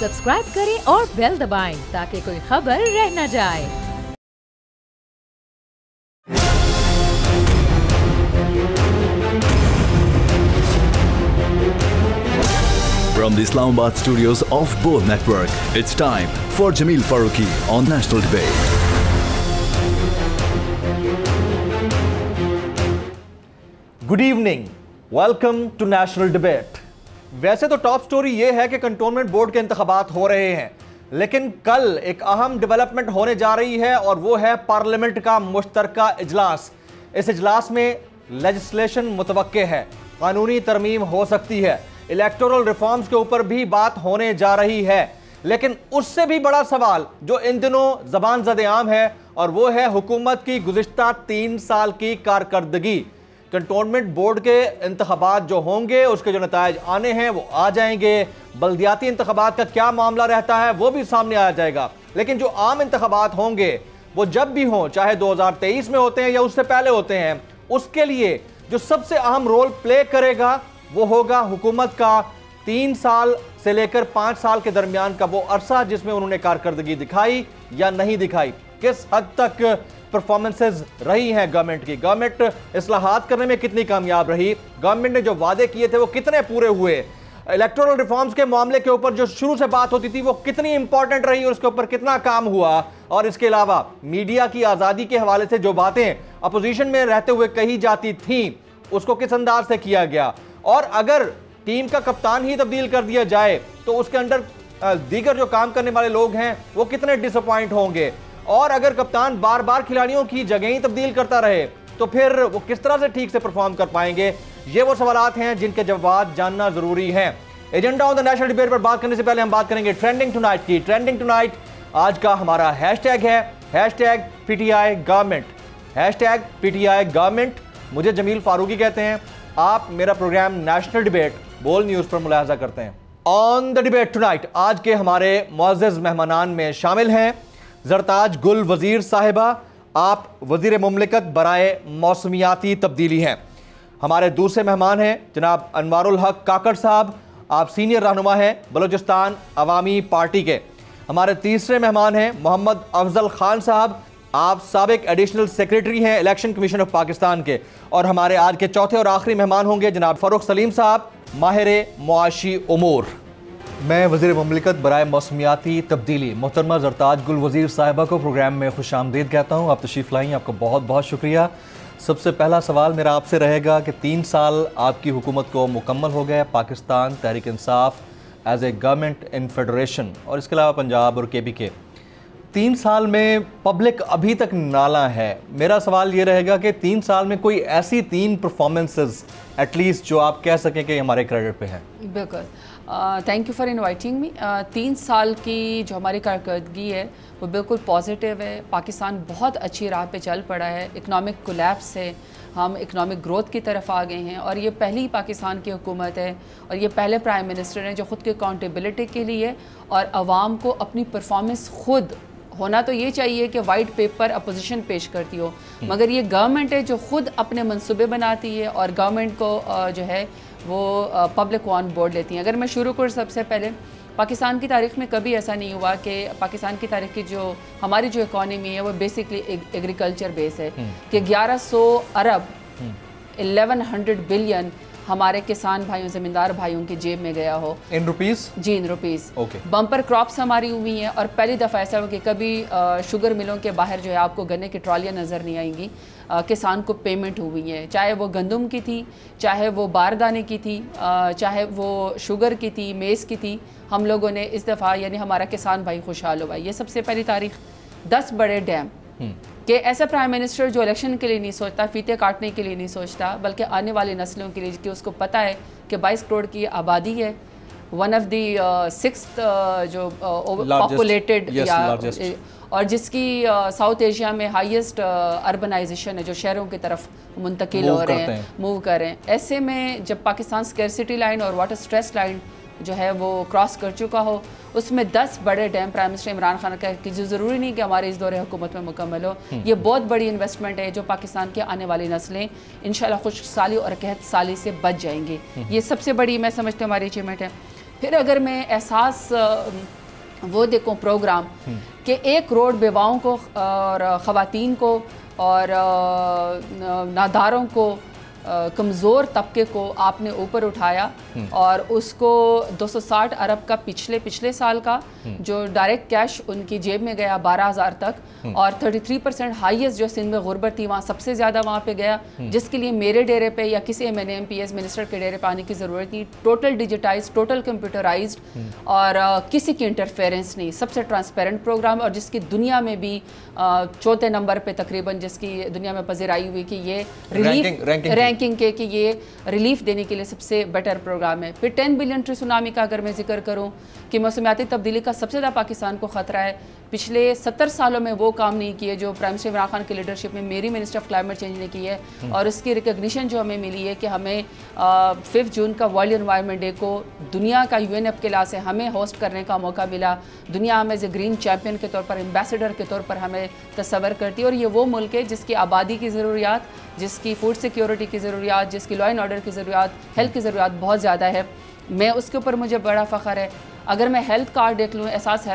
Subscribe करें और bell दबाएं ताकि कोई खबर रह न जाए। From the Islamabad studios of Bold Network, it's time for Jameel Farooqi on National Debate. Good evening, welcome to national debate. वैसे तो टॉप स्टोरी ये है कि कंटोनमेंट बोर्ड के इंतखाबात हो रहे हैं, लेकिन कल एक अहम डेवलपमेंट होने जा रही है और वो है पार्लियामेंट का मुश्तरका इजलास। इस इजलास में लेजिस्लेशन मुतवक्के है, कानूनी तरमीम हो सकती है, इलेक्टोरल रिफॉर्म्स के ऊपर भी बात होने जा रही है। लेकिन उससे भी बड़ा सवाल जो इन दिनों जबान ज़द-ए-आम है और वो है हुकूमत की गुज़िश्ता 3 साल की कारकर्दगी। कंटोनमेंट बोर्ड के इंतखाबात जो होंगे उसके जो नतायज आने हैं वो आ जाएंगे, बल्दियाती इंतखाबात का क्या मामला रहता है वो भी सामने आ जाएगा। लेकिन जो आम इंतखाबात होंगे वो जब भी हों, चाहे 2023 में होते हैं या उससे पहले होते हैं, उसके लिए जो सबसे अहम रोल प्ले करेगा वो होगा हुकूमत का 3 साल से लेकर 5 साल के दरमियान का वो अरसा जिसमें उन्होंने कारकर्दगी दिखाई या नहीं दिखाई, किस हद तक परफॉर्मेंसेज रही हैं गवर्नमेंट की, गवर्नमेंट इस्लाहात करने में कितनी कामयाब रही, गवर्नमेंट ने जो वादे किए थे वो कितने पूरे हुए, इलेक्टोरल रिफॉर्म्स के मामले के ऊपर जो शुरू से बात होती थी वो कितनी इंपॉर्टेंट रही और उसके ऊपर कितना काम हुआ, और इसके अलावा मीडिया की आज़ादी के हवाले से जो बातें अपोजिशन में रहते हुए कही जाती थीं उसको किस अंदाज से किया गया, और अगर टीम का कप्तान ही तब्दील कर दिया जाए तो उसके अंदर दीगर जो काम करने वाले लोग हैं वो कितने डिसअपॉइंट होंगे, और अगर कप्तान बार बार खिलाड़ियों की जगह ही तब्दील करता रहे तो फिर वो किस तरह से ठीक से परफॉर्म कर पाएंगे। ये वो सवालात हैं जिनके जवाब जानना जरूरी है। Agenda on the national debate पर बात करने से पहले हम बात करेंगे ट्रेंडिंग टुनाइट की। ट्रेंडिंग टुनाइट आज का हमारा हैशटैग है #PTI गवर्नमेंट, #PTI गवर्नमेंट। मुझे जमील फारूकी कहते हैं। आप मेरा प्रोग्राम नेशनल डिबेट बोल न्यूज़ पर मुलाहजा करते हैं। ऑन द डिबेट टुनाइट आज के हमारे मुअज़्ज़ज़ मेहमानान में शामिल हैं ज़रताज गुल वज़ीर साहिबा, आप वज़ीर मुमलिकत बराए मौसमियाती तब्दीली हैं। हमारे दूसरे मेहमान हैं जनाब अनवारुल हक काकड़ साहब, आप सीनियर रहनुमा हैं बलूचिस्तान अवामी पार्टी के। हमारे तीसरे मेहमान हैं मोहम्मद अफजल खान साहब, आप साबिक एडिशनल सेक्रेटरी हैं इलेक्शन कमीशन ऑफ पाकिस्तान के। और हमारे आज के चौथे और आखिरी मेहमान होंगे जनाब फ़ारूक सलीम साहब, माहिर मुआशी उमूर। मैं वज़ीर मुमलिकत बराए मौसमियाती तब्दीली मोहतरमा ज़रताज गुल वज़ीर साहिबा को प्रोग्राम में खुश आमदीद कहता हूँ। आप तशरीफ़ लाई, आपका बहुत बहुत शुक्रिया। सबसे पहला सवाल मेरा आपसे रहेगा कि 3 साल आपकी हुकूमत को मुकम्मल हो गए, Pakistan Tehreek Insaf as a government in federation और इसके अलावा पंजाब और KPK, 3 साल में पब्लिक अभी तक नाला है। मेरा सवाल ये रहेगा कि 3 साल में कोई ऐसी 3 परफॉर्मेंसेस एटलीस्ट जो आप कह सकें कि हमारे क्रेडिट पे हैं। बिल्कुल, thank you for inviting me. 3 साल की जो हमारी कारकर्दगी है वो बिल्कुल पॉजिटिव है। पाकिस्तान बहुत अच्छी राह पे चल पड़ा है। इकनॉमिक कोलैप्स से हम इकनॉमिक ग्रोथ की तरफ आ गए हैं और ये पहली पाकिस्तान की हुकूमत है और ये पहले प्राइम मिनिस्टर हैं जो ख़ुद की अकाउंटेबिलिटी के लिए और आवाम को अपनी परफॉर्मेंस खुद होना तो ये चाहिए कि वाइट पेपर अपोजिशन पेश करती हो, मगर ये गवर्नमेंट है जो खुद अपने मंसूबे बनाती है और गवर्नमेंट को जो है वो पब्लिक ऑन बोर्ड लेती हैं। अगर मैं शुरू करूँ, सबसे पहले पाकिस्तान की तारीख़ में कभी ऐसा नहीं हुआ कि पाकिस्तान की तारीख़ की जो हमारी जो इकॉनमी है वो बेसिकली एग्रीकल्चर बेस है कि 1100 अरब 1100 बिलियन हमारे किसान भाइयों ज़मींदार भाइयों की जेब में गया हो। इन रुपीस? जी, इन रुपीस। ओके। बम्पर क्रॉप्स हमारी हुई हैं और पहली दफ़ा ऐसा हो कि कभी शुगर मिलों के बाहर जो है आपको गन्ने की ट्रॉलियाँ नज़र नहीं आएंगी। किसान को पेमेंट हुई है, चाहे वो गंदम की थी, चाहे वो बारदाने की थी, चाहे वो शुगर की थी, मेज़ की थी। हम लोगों ने इस दफ़ा यानी हमारा किसान भाई खुशहाल हुआ। ये सबसे पहली तारीख। 10 बड़े डैम कि ऐसा प्राइम मिनिस्टर जो इलेक्शन के लिए नहीं सोचता, फीते काटने के लिए नहीं सोचता, बल्कि आने वाली नस्लों के लिए, कि उसको पता है कि 22 करोड़ की आबादी है, वन ऑफ दी 6th जो पॉपुलेटेड और जिसकी साउथ एशिया में हाईएस्ट अर्बनाइजेशन है, जो शहरों की तरफ मुंतकिल हो रहे हैं, मूव कर रहे हैं। ऐसे में जब पाकिस्तान स्कैरसिटी लाइन और वाटर स्ट्रेस लाइन जो है वो क्रॉस कर चुका हो, उसमें 10 बड़े dam prime minister Imran Khan का कि जो ज़रूरी नहीं कि हमारे इस दौरे हुकूमत में मुकम्मल हो। ये बहुत बड़ी इन्वेस्टमेंट है जो पाकिस्तान की आने वाली नस्लें इंशाल्लाह खुशहाली और कहत साली से बच जाएंगी। ये सबसे बड़ी मैं समझती हूँ हमारी अचीवमेंट है। फिर अगर मैं एहसास वो देखूँ प्रोग्राम कि 1 करोड़ बेवाओं को और ख़वातीन को और नादारों को, कमज़ोर तबके को आपने ऊपर उठाया और उसको 260 अरब का पिछले साल का जो डायरेक्ट कैश उनकी जेब में गया 12,000 तक और 33% हाईएस्ट जो सिंध में गुर्बत थी वहाँ सबसे ज़्यादा वहाँ पे गया, जिसके लिए मेरे डेरे पे या किसी MNA MPS मिनिस्टर के डेरे पे आने की ज़रूरत नहीं। टोटल डिजिटाइज, टोटल कंप्यूटराइज्ड और किसी की इंटरफेरेंस नहीं, सबसे ट्रांसपेरेंट प्रोग्राम और जिसकी दुनिया में भी 4थे नंबर पे तकरीबन जिसकी दुनिया में पज़ीराई हुई कि ये रिलीफ रैंकिंग के कि ये रिलीफ देने के लिए सबसे बेटर प्रोग्राम है। फिर 10 बिलियन ट्री सुनामी का अगर मैं जिक्र करूं कि मौसमियाती तब्दीली का सबसे ज़्यादा पाकिस्तान को ख़तरा है, पिछले 70 सालों में वो काम नहीं किए जो प्राइम मिनिस्टर इमरान खान की लीडरशिप में मेरी मिनिस्टर ऑफ क्लाइमेट चेंज ने की है और इसकी रिकग्निशन जो हमें मिली है कि हमें 5 जून का वर्ल्ड एनवायरनमेंट डे को दुनिया का UNEP के लासे हमें होस्ट करने का मौका मिला। दुनिया हमें एज ए ग्रीन चैम्पियन के तौर पर, एम्बेसडर के तौर पर हमें तस्वर करती है और ये वो मुल्क है जिसकी आबादी की ज़रूरियात, जिसकी फूड सिक्योरिटी की ज़रूरियात, जिसकी लॉ एंड ऑर्डर की ज़रूरियात, हेल्थ की ज़रूरियात बहुत ज़्यादा है। मैं उसके ऊपर मुझे बड़ा फ़ख्र है। अगर मैं हेल्थ कार्ड देख लूँ, इंसाफ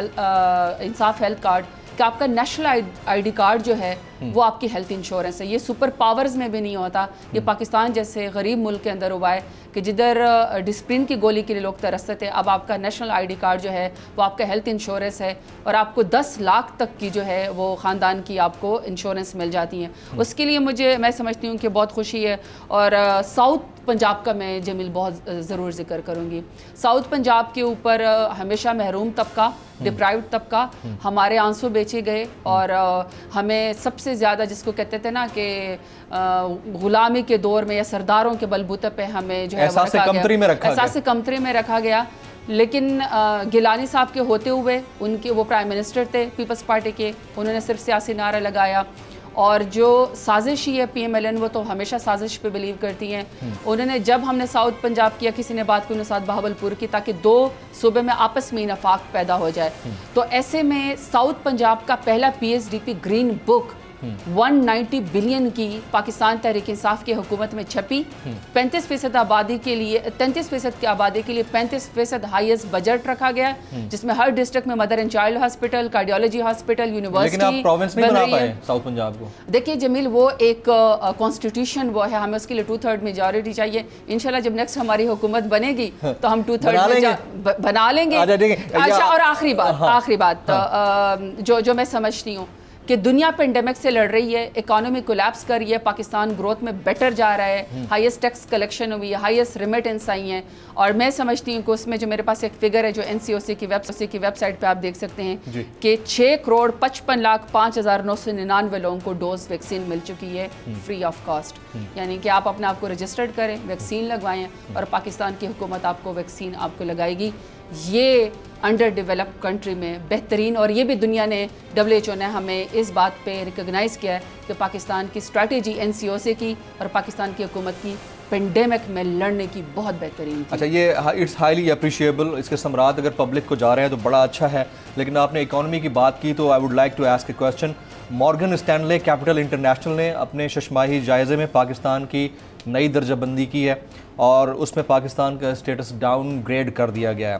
हेल्थ कार्ड, कि आपका नेशनल ID कार्ड जो है वो आपकी हेल्थ इंश्योरेंस है। ये सुपर पावर्स में भी नहीं होता, ये पाकिस्तान जैसे गरीब मुल्क के अंदर हुआ है कि जिधर डिस्प्रिन की गोली के लिए लोग तरसते थे, अब आपका नेशनल ID कार्ड जो है वो आपका हेल्थ इंश्योरेंस है और आपको 10 लाख तक की जो है वो ख़ानदान की आपको इंश्योरेंस मिल जाती है। उसके लिए मैं समझती हूँ कि बहुत खुशी है। और साउथ पंजाब का मैं जमील बहुत ज़रूर जिक्र करूँगी। साउथ पंजाब के ऊपर हमेशा महरूम तबका, डिप्राइव्ड तबका, हमारे आंसू बेचे गए और हमें सबसे ज़्यादा जिसको कहते थे ना कि गुलामी के दौर में या सरदारों के बलबूते पे हमें जो है एहसास कमतरी में रखा गया। लेकिन गिलानी साहब के होते हुए उनके वो प्राइम मिनिस्टर थे पीपल्स पार्टी के, उन्होंने सिर्फ सियासी नारा लगाया और जो साजिश ही है PMLN वो तो हमेशा साजिश पे बिलीव करती हैं। उन्होंने जब हमने साउथ पंजाब किया किसी ने बात की उन्होंने साथ बहावलपुर की ताकि 2 सूबे में आपस में नफाक पैदा हो जाए। तो ऐसे में साउथ पंजाब का पहला PSDP ग्रीन बुक 190 बिलियन की पाकिस्तान तहरीक इंसाफ की हुकूमत में छपी। 35% आबादी के लिए 33% की आबादी के लिए 35% हाईएस्ट बजट रखा गया, जिसमें हर डिस्ट्रिक्ट में mother and child hospital, cardiology hospital, university. लेकिन आप प्रोविंस नहीं बना पाए साउथ पंजाब को। देखिए जमील, वो एक कॉन्स्टिट्यूशन वो है, हमें उसके लिए 2/3 मेजॉरिटी चाहिए। इंशाल्लाह जब नेक्स्ट हमारी हुकूमत बनेगी तो हम 2/3 बना लेंगे। अच्छा, और आखिरी बात जो मैं समझती हूँ कि दुनिया पेंडेमिक से लड़ रही है, इकोनॉमी कोलैप्स कर रही है, पाकिस्तान ग्रोथ में बेटर जा रहा है, हाईएस्ट टैक्स कलेक्शन हुई है, हाईएस्ट रेमिटेंस आई हैं और मैं समझती हूँ कि उसमें जो मेरे पास एक फिगर है जो NCOC की वेबसाइट पे आप देख सकते हैं कि 6,55,05,999 लोगों को डोज वैक्सीन मिल चुकी है फ्री ऑफ कॉस्ट। यानी कि आप अपने आप को रजिस्टर्ड करें, वैक्सीन लगवाएं और पाकिस्तान की हुकूमत आपको वैक्सीन आपको लगाएगी। ये अंडर डेवलप्ड कंट्री में बेहतरीन, और ये भी दुनिया ने WHO ने हमें इस बात पे रिकग्नाइज़ किया है कि पाकिस्तान की स्ट्रैटेजी NCOC की और पाकिस्तान की हुकूमत की पेंडेमिक में लड़ने की बहुत बेहतरीन थी। अच्छा, ये इट्स हाईली अप्रिशिएबल। इसके समरात अगर पब्लिक को जा रहे हैं तो बड़ा अच्छा है। लेकिन आपने इकॉनमी की बात की तो I would like to ask a question. Morgan Stanley capital international ने अपने शशमाही जायज़े में पाकिस्तान की नई दर्जाबंदी की है और उसमें पाकिस्तान का स्टेटस डाउन ग्रेड कर दिया गया है।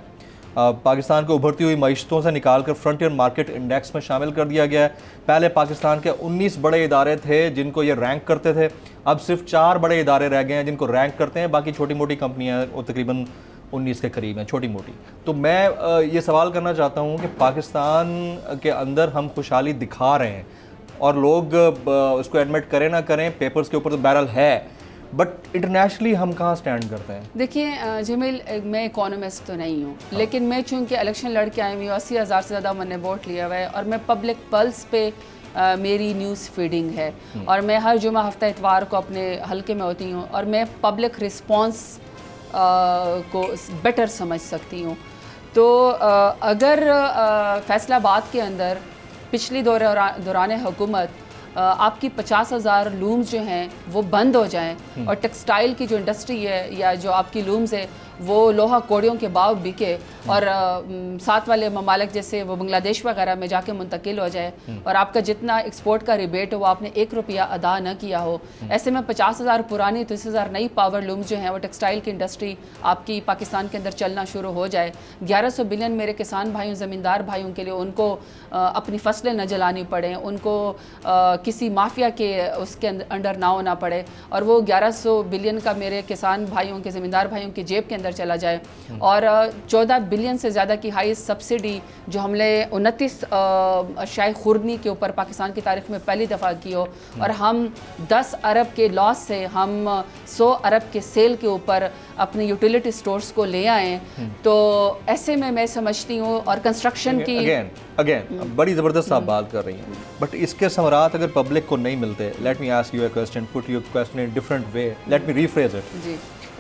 पाकिस्तान को उभरती हुई मईशतों से निकालकर फ्रंटियर मार्केट इंडेक्स में शामिल कर दिया गया है। पहले पाकिस्तान के 19 बड़े इदारे थे जिनको ये रैंक करते थे, अब सिर्फ 4 बड़े इदारे रह गए हैं जिनको रैंक करते हैं। बाकी छोटी मोटी कंपनियां वो तकरीबन 19 के करीब हैं, छोटी मोटी। तो मैं ये सवाल करना चाहता हूँ कि पाकिस्तान के अंदर हम खुशहाली दिखा रहे हैं और लोग उसको एडमिट करें ना करें, पेपर्स के ऊपर तो बैरल है, बट इंटरनेशनली हम कहाँ स्टैंड करते हैं? देखिए जमील, मैं इकोनॉमिस्ट तो नहीं हूँ, लेकिन मैं चूँकि इलेक्शन लड़ के आई हुई हूँ, 80,000 से ज़्यादा मैंने वोट लिया हुआ है और मैं पब्लिक पल्स पे मेरी न्यूज़ फीडिंग है और मैं हर जुमा हफ्ता इतवार को अपने हल्के में होती हूँ और मैं पब्लिक रिस्पॉन्स को बेटर समझ सकती हूँ। तो अगर फैसलाबाद के अंदर पिछली दौरान हुकूमत आपकी 50,000 लूम्स जो हैं वो बंद हो जाएं और टेक्सटाइल की जो इंडस्ट्री है या जो आपकी लूम्स है वो लोहा कोड़ियों के भाव बिके और साथ वाले ममालिक जैसे वो बांग्लादेश वगैरह में जाके मुंतकिल हो जाए और आपका जितना एक्सपोर्ट का रिबेट हो वो आपने 1 रुपया अदा न किया हो, ऐसे में 50,000 पुरानी 30,000 नई पावर लूम जो हैं वो टेक्सटाइल की इंडस्ट्री आपकी पाकिस्तान के अंदर चलना शुरू हो जाए, 1100 बिलियन मेरे किसान भाइयों ज़मींदार भाइयों के लिए उनको अपनी फसलें न जलानी पड़े, उनको किसी माफिया के उसके अंडर ना होना पड़े और वो 1100 बिलियन का मेरे किसान भाइयों के ज़मींदार भाइयों की जेब के अंदर चला जाए और 14 बिलियन से ज़्यादा की हाई सब्सिडी जो हमने 29 अशाए खुर्दनी के ऊपर पाकिस्तान की तारीख में पहली दफ़ा की हो और हम 10 अरब के लॉस से हम 100 अरब के सेल के ऊपर अपने यूटिलिटी स्टोर्स को ले आए, तो ऐसे में मैं समझती हूँ और कंस्ट्रक्शन की अगेन बड़ी ज़बरदस्त आप बात कर रही हैं, बट इसके समरात अगर पब्लिक को नहीं मिलते, let me ask you a question, put your question in different way, let me rephrase it जी।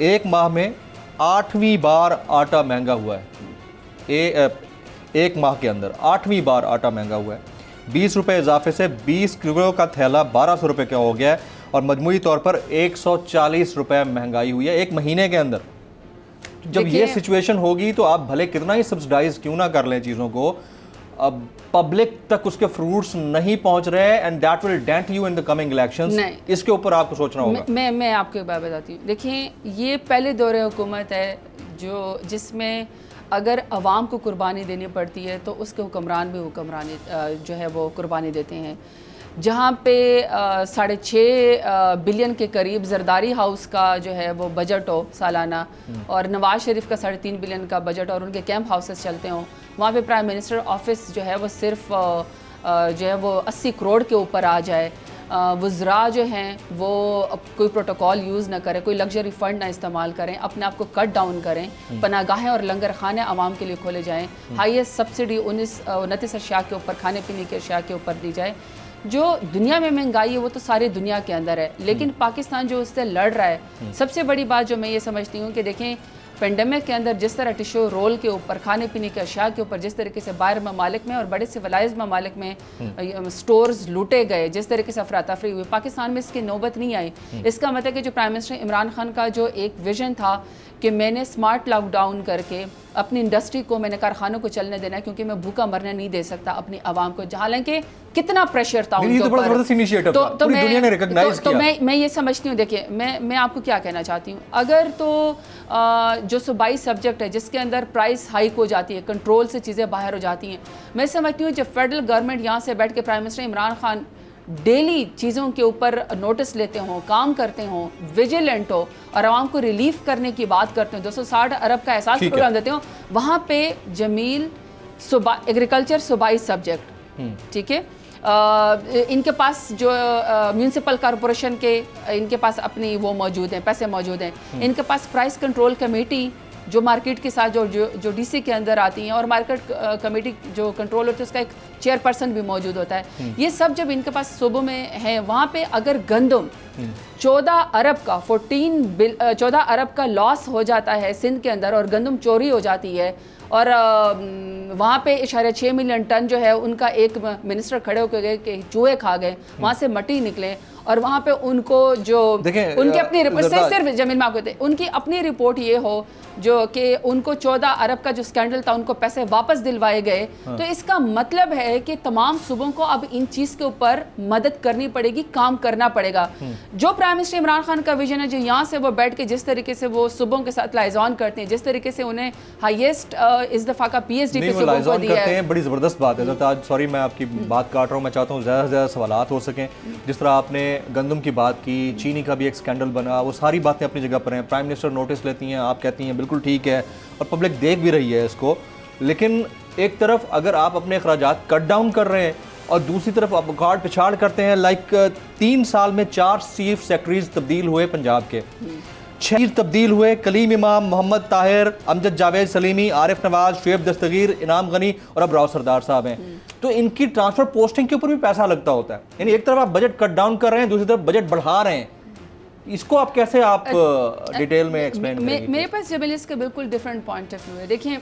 एक माह में 8वीं बार आटा महंगा हुआ है, एक माह के अंदर 8वीं बार आटा महंगा हुआ है, 20 रुपये इजाफे से 20 किलो का थैला 1200 रुपये का हो गया है और मजमूई तौर पर 140 रुपये महंगाई हुई है एक महीने के अंदर। जब ये सिचुएशन होगी तो आप भले कितना ही सब्सिडाइज क्यों ना कर लें चीज़ों को, अब पब्लिक तक उसके फ्रूट्स नहीं पहुंच रहे हैं and that will dent you in the coming elections. इसके ऊपर आपको सोचना होगा। मैं आपको एक बात बताती हूँ, देखिए ये पहले दौरे हुकूमत है जिसमें अगर अवाम को कुर्बानी देनी पड़ती है तो उसके हुक्मरान भी हुक्मरानी जो है वो कुर्बानी देते हैं। जहाँ पे 6.5 बिलियन के करीब जरदारी हाउस का जो है वो बजट हो सालाना और नवाज शरीफ का 3.5 बिलियन का बजट और उनके कैंप हाउसेस चलते हों, वहाँ पे प्राइम मिनिस्टर ऑफिस जो है वो सिर्फ जो है वो 80 करोड़ के ऊपर आ जाए, वज़रा जो हैं वो कोई प्रोटोकॉल यूज़ ना करें, कोई लग्जरी फ़ंड ना इस्तेमाल करें, अपने आप को कट डाउन करें, पनागाहें और लंगर खाने आवाम के लिए खोले जाएँ, हाईएस्ट सब्सिडी 29 अशिया के ऊपर, खाने पीने के अशिया के ऊपर दी जाए। जो दुनिया में महंगाई है वो तो सारी दुनिया के अंदर है, लेकिन पाकिस्तान जो उससे लड़ रहा है, सबसे बड़ी बात जो मैं ये समझती हूँ कि देखें पेंडेमिक के अंदर जिस तरह टिश्यू रोल के ऊपर, खाने पीने के अशिया के ऊपर जिस तरीके से बाहर ममालिक में और बड़े सिविलाइज ममालिक में स्टोर्स लूटे गए, जिस तरीके से अफरा तफरी हुई, पाकिस्तान में इसकी नौबत नहीं आई। इसका मतलब कि जो प्राइम मिनिस्टर इमरान खान का जो एक विजन था कि मैंने स्मार्ट लॉकडाउन करके अपनी इंडस्ट्री को, मैंने कारखानों को चलने देना है क्योंकि मैं भूखा मरने नहीं दे सकता अपनी आवाम को, हालांकि कितना प्रेशर था उनके ऊपर, तो मैं ये समझती हूँ। देखिए मैं आपको क्या कहना चाहती हूँ, अगर तो जो सूबाई सब्जेक्ट है जिसके अंदर प्राइस हाइक हो जाती है, कंट्रोल से चीज़ें बाहर हो जाती हैं, मैं समझती हूँ जब फेडरल गवर्नमेंट यहाँ से बैठ के prime minister Imran Khan daily चीज़ों के ऊपर नोटिस लेते हों, काम करते हों, विजिलेंट हो और आवाम को रिलीफ करने की बात करते हो, 260 अरब का एहसास प्रोग्राम देते हो, वहाँ पे जमील एग्रीकल्चर सूबाई सब्जेक्ट, ठीक है, इनके पास जो म्यूनिसिपल कॉरपोरेशन के इनके पास अपनी वो मौजूद हैं, पैसे मौजूद हैं, इनके पास प्राइस कंट्रोल कमेटी जो मार्केट के साथ जो डीसी के अंदर आती हैं और मार्केट कमेटी जो कंट्रोल होती है उसका एक चेयरपर्सन भी मौजूद होता है। ये सब जब इनके पास सूबों में है, वहाँ पे अगर गंदम 14 अरब का लॉस हो जाता है सिंध के अंदर और गंदम चोरी हो जाती है और वहाँ पे 6 मिलियन टन जो है उनका एक मिनिस्टर खड़े होकर गए कि चूहे खा गए, वहाँ से मट्टी निकले और वहाँ पे उनको जो उनकी अपनी रिपोर्ट सिर्फ जमीन में आपको उनकी अपनी रिपोर्ट ये हो जो कि उनको 14 अरब का जो स्कैंडल था उनको पैसे वापस दिलवाए गए। तो इसका मतलब है कि तमाम सूबों को अब इन चीज़ के ऊपर मदद करनी पड़ेगी, काम करना पड़ेगा। जो प्राइम मिनिस्टर इमरान खान का विजन है, जो यहाँ से वो बैठ के जिस तरीके से वो सूबों के साथ लाइजॉन करते हैं, जिस तरीके से उन्हें हाईएस्ट इस दफ़ा का PhD पे सूबों को दिया है, बड़ी ज़बरदस्त बात है। आज सॉरी मैं आपकी बात काट रहा हूँ, मैं चाहता हूँ ज़्यादा से ज़्यादा सवालात हो सकें। जिस तरह आपने गंदम की बात की, चीनी का भी एक स्कैंडल बना, वो सारी बातें अपनी जगह पर हैं। प्राइम मिनिस्टर नोटिस लेती हैं, आप कहती हैं बिल्कुल ठीक है और पब्लिक देख भी रही है इसको, लेकिन एक तरफ अगर आप अपने अखराजात कट डाउन कर रहे हैं और दूसरी तरफ आप गाड़ पिछाड़ करते हैं। लाइक 3 साल में 4 चीफ सेक्रेटरीज तब्दील हुए पंजाब के, 6 तब्दील हुए, कलीम इमाम, मोहम्मद ताहिर, अमजद जावेद सलीमी, आरिफ नवाज, शुएब दस्तगीर, इनाम गनी और अब राव सरदार साहब हैं। तो इनकी ट्रांसफर पोस्टिंग के ऊपर भी पैसा लगता होता है। यानी एक तरफ आप बजट कट डाउन कर रहे हैं, दूसरी तरफ बजट बढ़ा रहे हैं। इसको आप कैसे डिटेल में एक्सप्लेन करेंगे? मेरे पास जब इसका बिल्कुल डिफरेंट पॉइंट ऑफ व्यू है। देखिए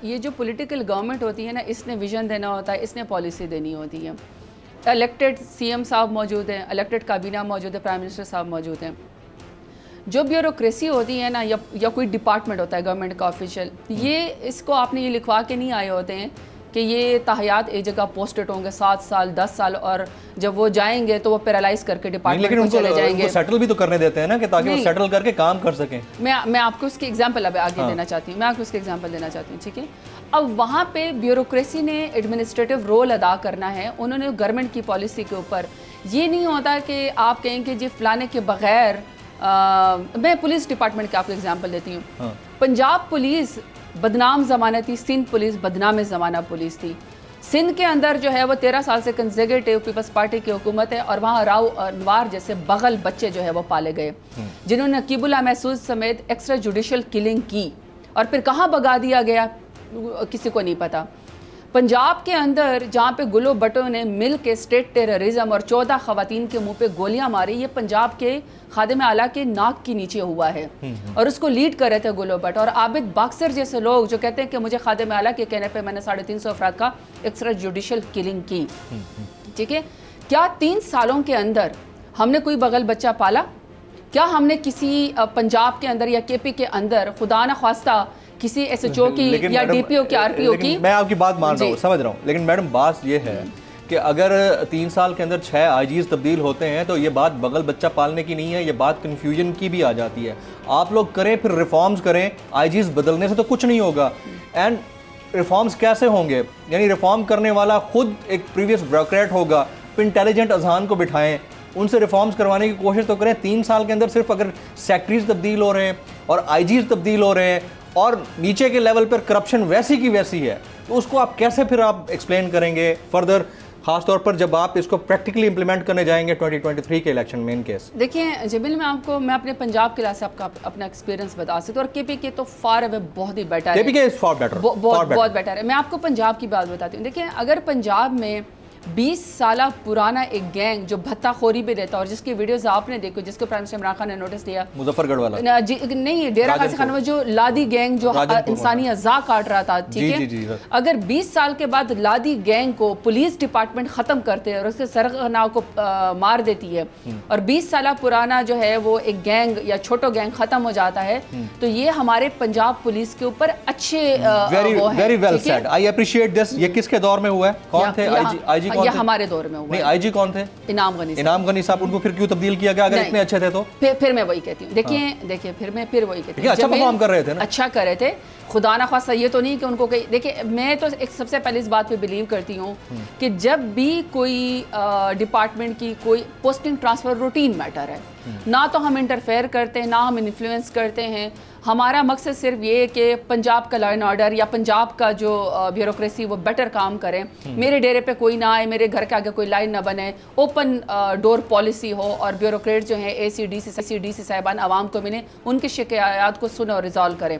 ये जो पॉलिटिकल गवर्नमेंट होती है ना, इसने विजन देना होता है, इसने पॉलिसी देनी होती है। इलेक्टेड CM साहब मौजूद हैं, इलेक्टेड काबीना मौजूद है, प्राइम मिनिस्टर साहब मौजूद हैं। जो ब्यूरोक्रेसी होती है ना, या कोई डिपार्टमेंट होता है गवर्नमेंट का ऑफिशियल, ये इसको आपने ये लिखवा के नहीं आए होते हैं कि ये ताहयात एक जगह पोस्टेड होंगे 7 साल 10 साल, और जब वो जाएंगे तो वो पैरालाइज करके डिपार्टमेंट में चले जाएंगे। सेटल भी तो करने देते हैं ना, कि ताकि वो सेटल करके काम कर सकें। मैं आपको उसकी एग्जांपल अब आगे देना चाहती हूँ, मैं आपको उसकी एग्जांपल देना चाहती हूँ, ठीक है। अब वहाँ पे ब्यूरोक्रेसी ने एडमिनिस्ट्रेटिव रोल अदा करना है, उन्होंने गवर्नमेंट की पॉलिसी के ऊपर। ये नहीं होता कि आप कहें कि जी फलाने के बगैर मैं पुलिस डिपार्टमेंट के आपको एग्जांपल देती हूँ। पंजाब पुलिस बदनाम ज़माना थी, सिंध पुलिस बदनाम ज़माना पुलिस थी। सिंध के अंदर जो है वो 13 साल से कंसेक्यूटिव पीपल्स पार्टी की हुकूमत है, और वहाँ राव अनवार जैसे बगल बच्चे जो है वो पाले गए, जिन्होंने नकीबुल्लाह महसूद समेत एक्स्ट्रा जुडिशल किलिंग की, और फिर कहाँ भगा दिया गया किसी को नहीं पता। पंजाब के अंदर जहाँ पे गुलो भट्टो ने मिल के स्टेट टेररिज्म और 14 खवातीन के मुंह पे गोलियां मारी, ये पंजाब के खादिम आला के नाक के नीचे हुआ है, और उसको लीड कर रहे थे गुलो भट्ट और आबिद बाक्सर जैसे लोग जो कहते हैं कि मुझे खादिम आला के कहने पे मैंने 350 अफराद का एक्स्ट्रा जुडिशल किलिंग की, ठीक है। क्या 3 सालों के अंदर हमने कोई बगल बच्चा पाला? क्या हमने किसी पंजाब के अंदर या केपी के अंदर खुदा न ख्वास्ता किसी SHO की या DPO की RPO की? मैं आपकी बात मान रहा हूँ, समझ रहा हूँ, लेकिन मैडम बात ये है कि अगर 3 साल के अंदर 6 IGs तब्दील होते हैं तो ये बात बगल बच्चा पालने की नहीं है, ये बात कन्फ्यूजन की भी आ जाती है। आप लोग करें, फिर रिफॉर्म्स करें, IGs बदलने से तो कुछ नहीं होगा। एंड रिफॉर्म्स कैसे होंगे? यानी रिफॉर्म करने वाला खुद एक प्रीवियस ब्यूरोक्रेट होगा, फिर इंटेलिजेंट अजहान को बिठाएं, उनसे रिफॉर्म्स करवाने की कोशिश तो करें। 3 साल के अंदर सिर्फ अगर सेक्रेटरीज तब्दील हो रहे हैं और IGs तब्दील हो रहे हैं और नीचे के लेवल पर करप्शन वैसी की वैसी है, तो उसको आप कैसे फिर आप एक्सप्लेन करेंगे फर्दर, खास तौर पर जब आप इसको प्रैक्टिकली इंप्लीमेंट करने जाएंगे 2023 के इलेक्शन में इन केस? देखिए जमील, मैं अपने पंजाब के लिहाज से आपका अपना एक्सपीरियंस बता सकती हूँ, और केपी के तो फार अवे बहुत ही बेटर है। केपी के इज फार बेटर, बहुत बेटर है। मैं आपको पंजाब की बात बताती हूँ। देखिए, अगर पंजाब में 20 साल पुराना एक गैंग जो भत्ताखोरी भी देता, और जिसकी वीडियोस आपने देखो, जिसको प्राइम मिनिस्टर इमरान खान ने नोटिस दिया, मुजफ्फरगढ़ वाला नहीं, डेरा गाजी खान में जो लादी गैंग जो इंसानी अज़ा काट रहा था, ठीक है। अगर 20 साल के बाद लादी गैंग को पुलिस डिपार्टमेंट ख़त्म करते हैं और उसके सरगनाव को मार देती है, और 20 साल पुराना जो है वो एक गैंग या छोटो गैंग ख़त्म हो जाता है, तो ये हमारे पंजाब पुलिस के ऊपर अच्छे very well said, I appreciate this. ये किसके दौर में हुआ है? कौन थे IG? ये हमारे दौर में हुआ। नहीं, IG कौन थे? इनाम गनी साहब। उनको फिर क्यों तब्दील किया गया अगर इतने अच्छे थे तो? फिर मैं वही कहती हूँ, देखिए फिर वही कहती हूँ, अच्छा परफॉर्म कर रहे थे ना, अच्छा कर रहे थे, खुदा ना खासा ये तो नहीं कि उनको कहीं। देखिए, मैं तो एक सबसे पहले इस बात पे बिलीव करती हूँ कि जब भी कोई डिपार्टमेंट की कोई पोस्टिंग ट्रांसफर रूटीन मैटर है, ना तो हम इंटरफेयर करते हैं, ना हम इन्फ्लुएंस करते हैं। हमारा मकसद सिर्फ ये है कि पंजाब का लॉ एंड ऑर्डर या पंजाब का जो ब्यूरोक्रेसी वो बेटर काम करें, मेरे डेरे पे कोई ना आए, मेरे घर के आगे कोई लाइन ना बने, ओपन डोर पॉलिसी हो, और ब्यूरोक्रेट जो है AC/DC साहिबान आवाम को मिले, उनकी शिकायत को सुने और रिजॉल्व करें।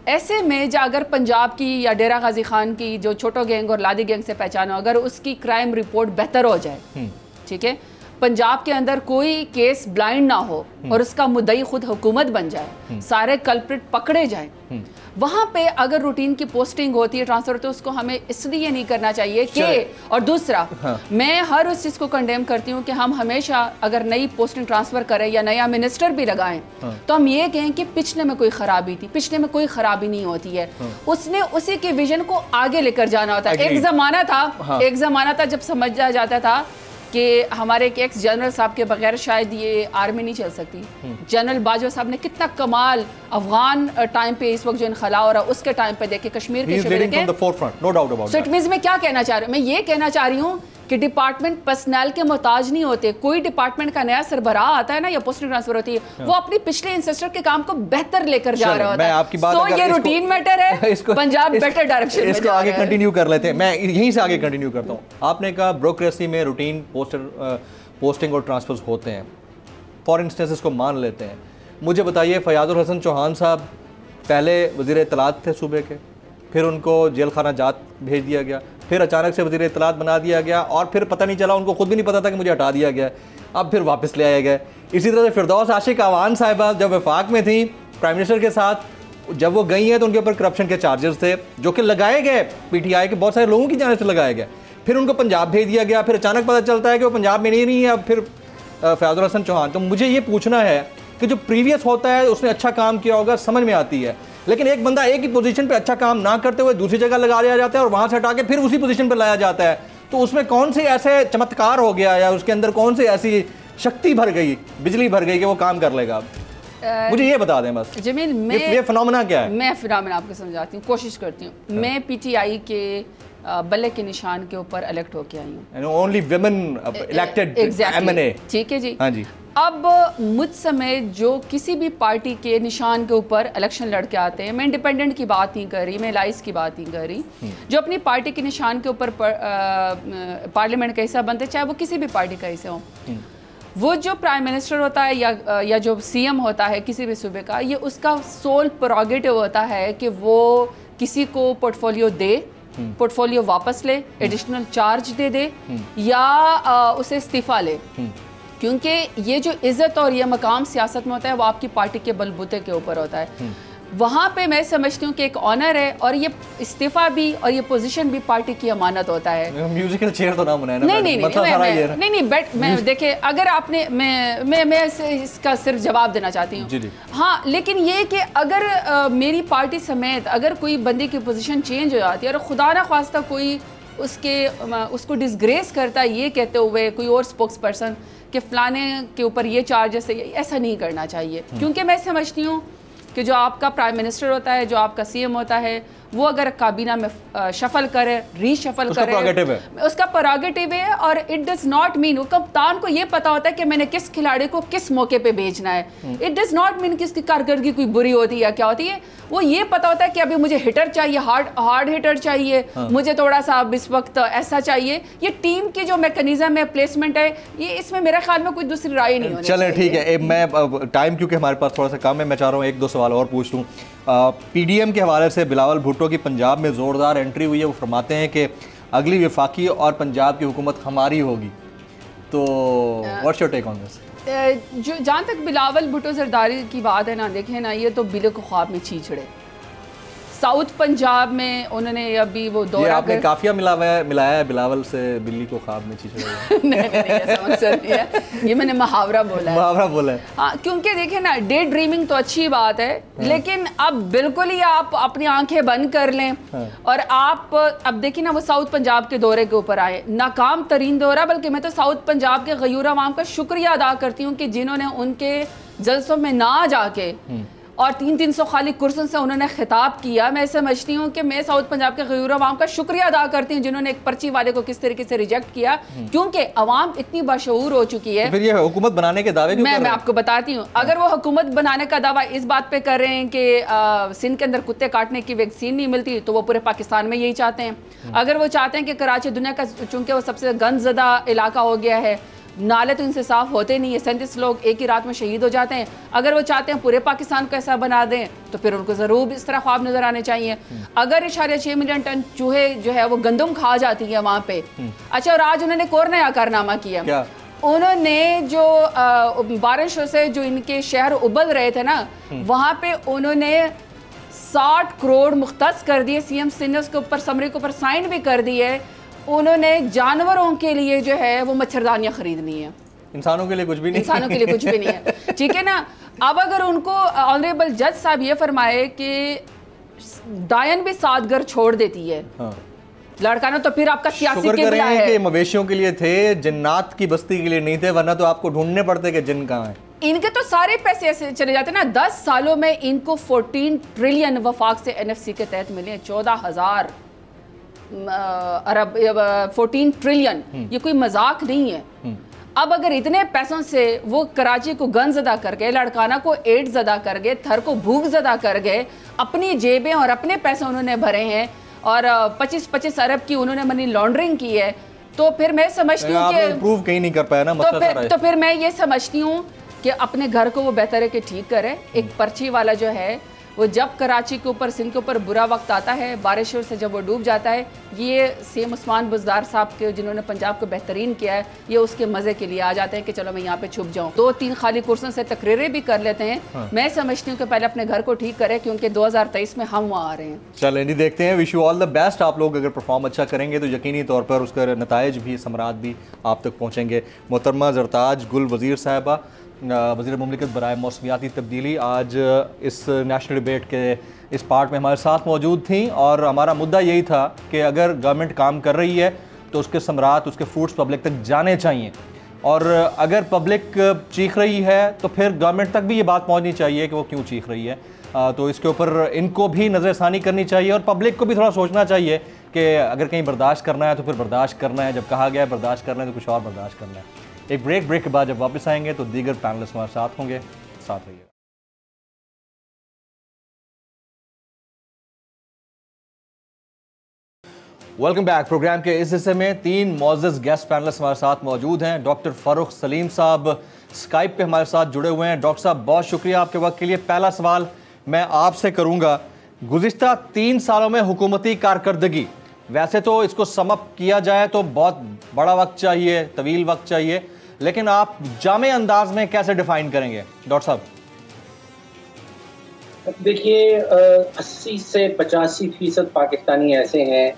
ऐसे में जो अगर पंजाब की या डेरा गाजी खान की जो छोटो गैंग और लादी गैंग से पहचान हो, अगर उसकी क्राइम रिपोर्ट बेहतर हो जाए, ठीक है, पंजाब के अंदर कोई केस ब्लाइंड ना हो और उसका मुद्दई खुद हुकूमत बन जाए, सारे कल्प्रिट पकड़े जाएं, वहाँ पे अगर रूटीन की पोस्टिंग होती है, ट्रांसफर, तो उसको हमें इसलिए नहीं करना चाहिए कि, और दूसरा, मैं हर उस चीज़ को कंडेम करती हूँ कि हम हमेशा अगर नई पोस्टिंग ट्रांसफर करें या नया मिनिस्टर भी लगाएं, तो हम ये कहें कि पिछले में कोई खराबी थी, पिछले में कोई खराबी नहीं होती है, उसने उसी के विजन को आगे लेकर जाना होता है। एक ज़माना था जब समझा जाता था कि हमारे एक एक्स जनरल साहब के बगैर शायद ये आर्मी नहीं चल सकती। जनरल बाजवा साहब ने कितना कमाल अफगान टाइम पे, इस वक्त जो इनखला हो रहा है उसके टाइम पे देखे, कश्मीर के शूबे देखें। सो इट मींस मैं क्या कहना चाह रही हूँ, मैं ये कहना चाह रही हूँ कि डिपार्टमेंट पर्सनल के मोहताज नहीं होते। कोई डिपार्टमेंट का नया सरबराह आता है ना, या पोस्टिंग ट्रांसफर होती है, वो अपनी पिछले इंसेस्टर के काम को बेहतर लेकर जा रहा होता है। तो ये रूटीन मैटर है, पंजाब बेटर डायरेक्शन में इसको आगे कंटिन्यू कर लेते हैं। मैं यहीं से आगे कंटिन्यू करता हूँ। आपने कहा ब्यूरोक्रेसी में रूटीन पोस्टिंग और ट्रांसफर्स होते हैं, फॉर इंस्टेंस इसको मान लेते हैं। मुझे बताइए, फयाजुल हसन चौहान साहब पहले वज़ीर इत्तलात थे सूबे के, फिर उनको जेल खाना जात भेज दिया गया, फिर अचानक से वज़ीर इत्तलात बना दिया गया, और फिर पता नहीं चला, उनको खुद भी नहीं पता था कि मुझे हटा दिया गया, अब फिर वापस ले आए गए। इसी तरह से फिरदौस आशिक अवान साहिबा जब वफाक में थी प्राइम मिनिस्टर के साथ, जब वो गई हैं तो उनके ऊपर करप्शन के चार्जेस थे जो कि लगाए गए PTI के बहुत सारे लोगों की जानिब से लगाए गए, फिर उनको पंजाब भेज दिया गया, फिर अचानक पता चलता है कि वो पंजाब में नहीं है, अब फिर फयाजुल हसन चौहान। तो मुझे ये पूछना है कि जो प्रीवियस होता है उसने अच्छा काम किया होगा, समझ में आती है। लेकिन एक बंदा एक ही पोजीशन पे अच्छा काम ना करते हुए दूसरी जगह लगा दिया जाता है और वहां से हटा के फिर उसी पोजीशन पे लाया जाता है, तो उसमें कौन से ऐसे चमत्कार हो गया या उसके अंदर कौन सी ऐसी शक्ति भर गई, बिजली भर गई कि वो काम कर लेगा? मुझे ये बता दें बस जमील, ये फिनोमेना क्या है? मैं फिनोमेना आपको समझाती हूँ, कोशिश करती हूँ। मैं पीटीआई के बल्ले के निशान के ऊपर इलेक्ट होके आई हूँ। Only women elected MNA. ठीक है जी। हाँ जी। अब मुझ समय जो किसी भी पार्टी के निशान के ऊपर इलेक्शन लड़के आते हैं, मैं इंडिपेंडेंट की बात नहीं कर रही, मैं लाइस की बात नहीं कर रही, जो अपनी पार्टी के निशान के ऊपर पार्लियामेंट का हिस्सा बनते, चाहे वो किसी भी पार्टी का हिस्सा हो, वो जो प्राइम मिनिस्टर होता है या जो सीएम होता है किसी भी सूबे का, ये उसका सोल प्रोगेटिव होता है कि वो किसी को पोर्टफोलियो दे, पोर्टफोलियो वापस ले, एडिशनल चार्ज दे या उसे इस्तीफा ले, क्योंकि ये जो इज़्ज़त और ये मकाम सियासत में होता है वो आपकी पार्टी के बलबूते के ऊपर होता है। वहाँ पे मैं समझती हूँ कि एक ऑनर है और ये इस्तीफा भी और ये पोजीशन भी पार्टी की अमानत होता है। म्यूजिकल चेयर तो ना बनाए ना। नहीं, बैठ मैं देखिए, अगर आपने मैं इसका सिर्फ जवाब देना चाहती हूँ। हाँ, लेकिन ये कि अगर मेरी पार्टी समेत अगर कोई बंदे की पोजीशन चेंज हो जाती है और खुदा ना ख्वास्ता कोई उसको डिसग्रेस करता है ये कहते हुए कोई और स्पोक्स पर्सन कि फलाने के ऊपर ये चार्जेस है, ऐसा नहीं करना चाहिए। क्योंकि मैं समझती हूँ कि जो आपका प्राइम मिनिस्टर होता है, जो आपका सीएम होता है, वो अगर काबीना में शफल करे, रीशफल करे, उसका प्रोगेटिव है। और इट डज नॉट मीन, कप्तान को ये पता होता है कि मैंने किस खिलाड़ी को किस मौके पे भेजना है। इट डज नॉट मीन कि इसकी कारकर्दगी कोई बुरी होती है या क्या होती है। वो ये पता होता है कि अभी मुझे हिटर चाहिए, हार्ड हिटर चाहिए, मुझे थोड़ा सा इस वक्त ऐसा चाहिए। ये टीम की जो मैकेनिज्म है, प्लेसमेंट है, ये इसमें मेरे ख्याल में कोई दूसरी राय नहीं होनी चाहिए। चलें ठीक है, मैं टाइम क्योंकि हमारे पास थोड़ा सा कम है, मैं चाह रहा हूँ एक दो सवाल और पूछ लूँ। पीडीएम के हवाले से बिलावल भुट्टो की पंजाब में ज़ोरदार एंट्री हुई है। वो फरमाते हैं कि अगली वफाकी और पंजाब की हुकूमत हमारी होगी, तो what's your take on this? जो जहाँ तक बिलावल भुट्टो जरदारी की बात है ना, देखें ना, ये तो बिल को ख्वाब में छीछड़े। साउथ पंजाब में उन्होंने अभी वो दौरा, आपने काफिया मिलाया है बिलावल से बिल्ली को ख्वाब में छीछड़े। नहीं, ये मैंने मुहावरा बोला है। हाँ, क्योंकि देखें ना, डे ड्रीमिंग तो अच्छी बात है, लेकिन अब बिल्कुल ही आप अपनी आंखें बंद कर लें और आप अब देखिए ना, वो साउथ पंजाब के दौरे के ऊपर आए, नाकाम तरीन दौरा। बल्कि मैं तो साउथ पंजाब के गयूर अवाम का शुक्रिया अदा करती हूँ कि जिन्होंने उनके जलसों में ना जाके और 300 खाली कुर्सियों से उन्होंने खिताब किया। मैं समझती हूँ कि मैं साउथ पंजाब के गयूर अवाम का शुक्रिया अदा करती हूँ जिन्होंने एक पर्ची वाले को किस तरीके से रिजेक्ट किया, क्योंकि अवाम इतनी बाशऊर हो चुकी है। फिर ये हुकूमत बनाने के दावे मैं आपको बताती हूँ, अगर वो हुकूमत बनाने का दावा इस बात पे कर रहे हैं कि सिंध के अंदर कुत्ते काटने की वैक्सीन नहीं मिलती, तो वो पूरे पाकिस्तान में यही चाहते हैं। अगर वो चाहते हैं कि कराची दुनिया का, चूंकि वो सबसे गंदज़दा इलाका हो गया है, नाले तो इनसे साफ होते नहीं है, 37 लोग एक ही रात में शहीद हो जाते हैं। अगर वो चाहते हैं पूरे पाकिस्तान को ऐसा बना दें, तो फिर उनको ज़रूर इस तरह ख्वाब नज़र आने चाहिए। अगर 1.6 मिलियन टन चूहे जो है वो गंदम खा जाती है वहाँ पे। अच्छा, और आज उन्होंने एक और नया कारनामा किया। क्या? उन्होंने जो बारिशों से जो इनके शहर उबल रहे थे ना, वहाँ पे उन्होंने 60 करोड़ मुख्तस कर दिए। सीएम ने उसके ऊपर समरी के ऊपर साइन भी कर दी है। उन्होंने जानवरों के लिए जो है वो मच्छरदानियाँ खरीदनी है, इंसानों के लिए कुछ भी नहीं। इंसानों के लिए कुछ भी नहीं है, ठीक है ना। अब अगर उनको ऑनरेबल जज साहब ये फरमाए कि डायन भी 7 घर छोड़ देती है, हाँ, लड़काना, तो फिर आपका सियासी किबला है। कि मवेशियों के लिए थे, जिन्नात की बस्ती के लिए नहीं थे, वरना तो आपको ढूंढने पड़ते कि जिन कहाँ है। इनके तो सारे पैसे ऐसे चले जाते ना। 10 सालों में इनको 14 ट्रिलियन वफाक से एनएफसी के तहत मिले, 14,000 अरब, 14 ट्रिलियन। ये कोई मजाक नहीं है। अब अगर इतने पैसों से वो कराची को गन ज़दा कर गए, लड़काना को एड्स ज़दा कर गए, थर को भूख ज़दा कर गए, अपनी जेबें और अपने पैसे उन्होंने भरे हैं और 25-25 अरब की उन्होंने मनी लॉन्ड्रिंग की है, तो फिर मैं समझती हूँ कि प्रूव कहीं नहीं कर पाया ना, तो फिर मैं ये समझती हूँ कि अपने घर को वो बेहतर है कि ठीक करे। एक पर्ची वाला जो है वो जब कराची के ऊपर, सिंध के ऊपर बुरा वक्त आता है, बारिशों से जब वो डूब जाता है, ये सीएम उस्मान बुज़दार साहब के जिन्होंने पंजाब को बेहतरीन किया है, ये उसके मज़े के लिए आ जाते हैं कि चलो मैं यहाँ पे छुप जाऊँ, 2-3 खाली कुर्सियों से तकरीरें भी कर लेते हैं। हाँ। मैं समझती हूँ कि पहले अपने घर को ठीक करें, क्योंकि 2023 में हम वहाँ आ रहे हैं। चलें नहीं, देखते हैं। Wish you all the best. आप लोग अगर परफॉर्म अच्छा करेंगे तो यकीनी तौर पर उसका नताइज भी, समरात भी आप तक पहुँचेंगे। मोहतरमा ज़रताज गुल वज़ीर साहिबा, वज़ीर मुमलिकत बराए मौसमियाती तब्दीली, आज इस नेशनल डिबेट के इस पार्ट में हमारे साथ मौजूद थी और हमारा मुद्दा यही था कि अगर गवर्नमेंट काम कर रही है तो उसके समरात, उसके फ्रूट्स पब्लिक तक जाने चाहिए, और अगर पब्लिक चीख रही है तो फिर गवर्नमेंट तक भी ये बात पहुंचनी चाहिए कि वो क्यों चीख रही है। तो इसके ऊपर इनको भी नज़रसानी करनी चाहिए और पब्लिक को भी थोड़ा सोचना चाहिए कि अगर कहीं बर्दाश्त करना है तो फिर बर्दाश्त करना है, जब कहा गया है बर्दाश्त करना है तो कुछ और बर्दाश्त करना है। एक ब्रेक के बाद जब वापस आएंगे तो दीगर पैनलिस्ट हमारे साथ होंगे, साथ रहिए। Welcome back. प्रोग्राम के इस हिस्से में 3 मौजूद गेस्ट पैनलिस्ट हमारे साथ मौजूद हैं। डॉक्टर फ़ारूक सलीम साहब स्काइप पे हमारे साथ जुड़े हुए हैं। डॉक्टर साहब, बहुत शुक्रिया आपके वक्त के लिए। पहला सवाल मैं आपसे करूंगा, गुज़िश्ता 3 सालों में हुकूमती कारकर्दगी, वैसे तो इसको समअप किया जाए तो बहुत बड़ा वक्त चाहिए, तवील वक्त चाहिए, लेकिन आप जामे अंदाज में कैसे डिफाइन करेंगे डॉक्टर साहब? देखिए, 80 से 85% पाकिस्तानी ऐसे हैं,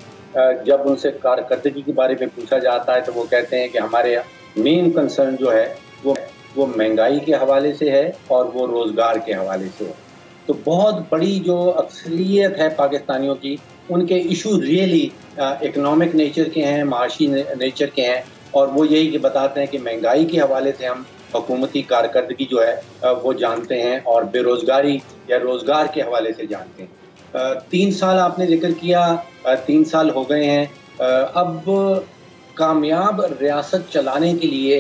जब उनसे कारकर्दगी के बारे में पूछा जाता है तो वो कहते हैं कि हमारे मेन कंसर्न जो है वो महंगाई के हवाले से है और वो रोज़गार के हवाले से है। तो बहुत बड़ी जो अक्सरियत है पाकिस्तानियों की, उनके इशू रियली इकोनॉमिक नेचर के हैं, माशी नेचर के हैं, और वो यही कि बताते हैं कि महंगाई के हवाले से हम हुकूमती कारकर्दगी जो है वो जानते हैं और बेरोज़गारी या रोज़गार के हवाले से जानते हैं। 3 साल आपने जिक्र किया, 3 साल हो गए हैं। अब कामयाब रियासत चलाने के लिए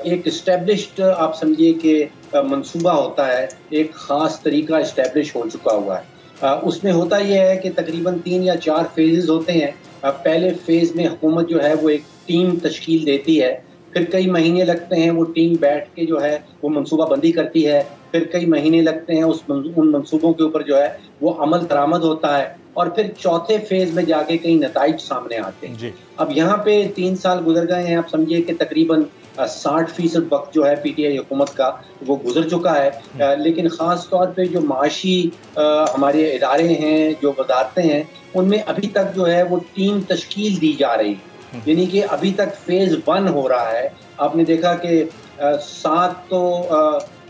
एक इस्टेब्लिश्ड, आप समझिए कि मंसूबा होता है, एक ख़ास तरीका इस्टेब्लिश हो चुका हुआ है। उसमें होता यह है कि तकरीबन 3 या 4 फेजेस होते हैं। पहले फेज़ में हुकूमत जो है वो एक टीम तश्कील देती है, फिर कई महीने लगते हैं, वो टीम बैठ के जो है वो मंसूबा बंदी करती है, फिर कई महीने लगते हैं उन मंसूबों के ऊपर जो है वो अमल दरामद होता है, और फिर चौथे फेज में जाके कई नताइज सामने आते हैं। अब यहाँ पे 3 साल गुजर गए हैं, आप समझिए कि तकरीबन 60% वक्त जो है पीटीआई हुकूमत का वो गुजर चुका है। लेकिन ख़ास तौर पे जो माशी हमारे इदारे हैं, जो वजारतें हैं, उनमें अभी तक जो है वो टीम तश्कील दी जा रही है, यानी कि अभी तक फेज़ 1 हो रहा है। आपने देखा कि 7 तो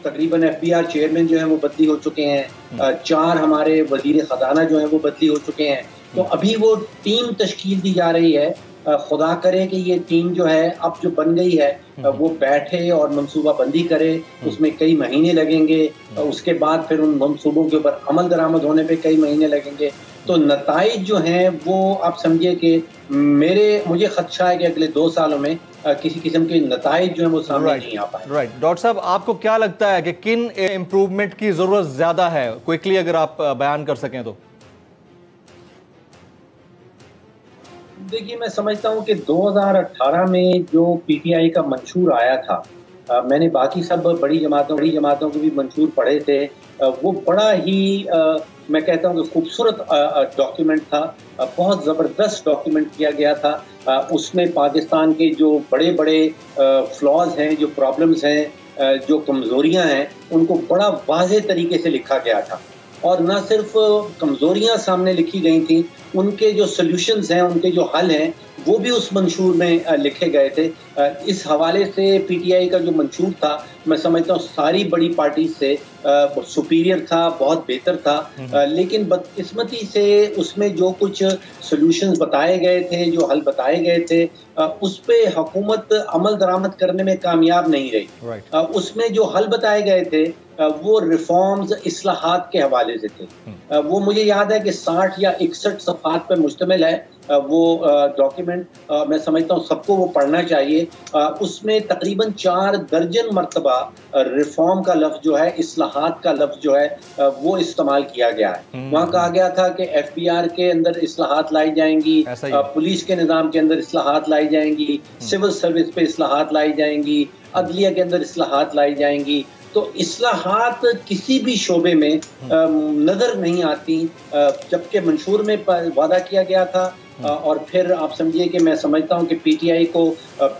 तकरीबन एफबीआर चेयरमैन जो है वो बदली हो चुके हैं, 4 हमारे वजीर ख़जाना जो है वो बदली हो चुके हैं। तो अभी वो टीम तश्कील दी जा रही है। खुदा करे कि ये टीम जो है अब जो बन गई है वो बैठे और मंसूबा बंदी करे, उसमें कई महीने लगेंगे, उसके बाद फिर उन मंसूबों के ऊपर अमल दरामद होने पे कई महीने लगेंगे। तो नताइज जो हैं वो आप समझिए कि मुझे खदशा है कि अगले 2 सालों में किसी किस्म के नताइज जो है वो सामने नहीं आ पाए। राइट। डॉक्टर साहब, आपको क्या लगता है कि किन इम्प्रूवमेंट की ज़रूरत ज़्यादा है? क्विकली अगर आप बयान कर सकें तो। देखिए, मैं समझता हूँ कि 2018 में जो पीटीआई का मंशूर आया था, मैंने बाकी सब बड़ी जमातों के भी मंशूर पढ़े थे। वो बड़ा ही मैं कहता हूँ कि खूबसूरत डॉक्यूमेंट था, बहुत ज़बरदस्त डॉक्यूमेंट किया गया था। उसमें पाकिस्तान के जो बड़े बड़े फ्लॉज हैं, जो प्रॉब्लम्स हैं, जो कमज़ोरियाँ हैं, उनको बड़ा वाज़े तरीके से लिखा गया था। और न सिर्फ कमज़ोरियाँ सामने लिखी गई थी, उनके जो सॉल्यूशंस हैं, उनके जो हल हैं, वो भी उस मंशूर में लिखे गए थे। इस हवाले से पीटीआई का जो मंशूर था, मैं समझता हूँ सारी बड़ी पार्टी से सुपीरियर था, बहुत बेहतर था। लेकिन बदकिस्मती से उसमें जो कुछ सॉल्यूशंस बताए गए थे, जो हल बताए गए थे, उस पे हुकूमत अमल दरामद करने में कामयाब नहीं रही। उसमें जो हल बताए गए थे वो रिफॉर्म्स, इस्लाहात के हवाले से थे। वो मुझे याद है कि 60 या 61 सफ़हात पर मुश्तमिल है वो डॉक्यूमेंट। मैं समझता हूँ सबको वो पढ़ना चाहिए। उसमें तकरीबन 4 दर्जन मरतबा रिफॉर्म का लफ्ज़ जो है, इस्लाहात का लफ्ज़ जो है वो इस्तेमाल किया गया है। वहाँ कहा गया था कि एफबीआर के अंदर इस्लाहात लाई जाएंगी, पुलिस के निज़ाम के अंदर इस्लाहात लाई जाएंगी, सिविल सर्विस पे इस्लाहात लाई जाएंगी, अदलिया के अंदर इस्लाहात लाई जाएंगी। तो इस्लाहात किसी भी शोबे में नज़र नहीं आती, जबकि मंशूर में वादा किया गया था। और फिर आप समझिए कि मैं समझता हूँ कि पीटीआई को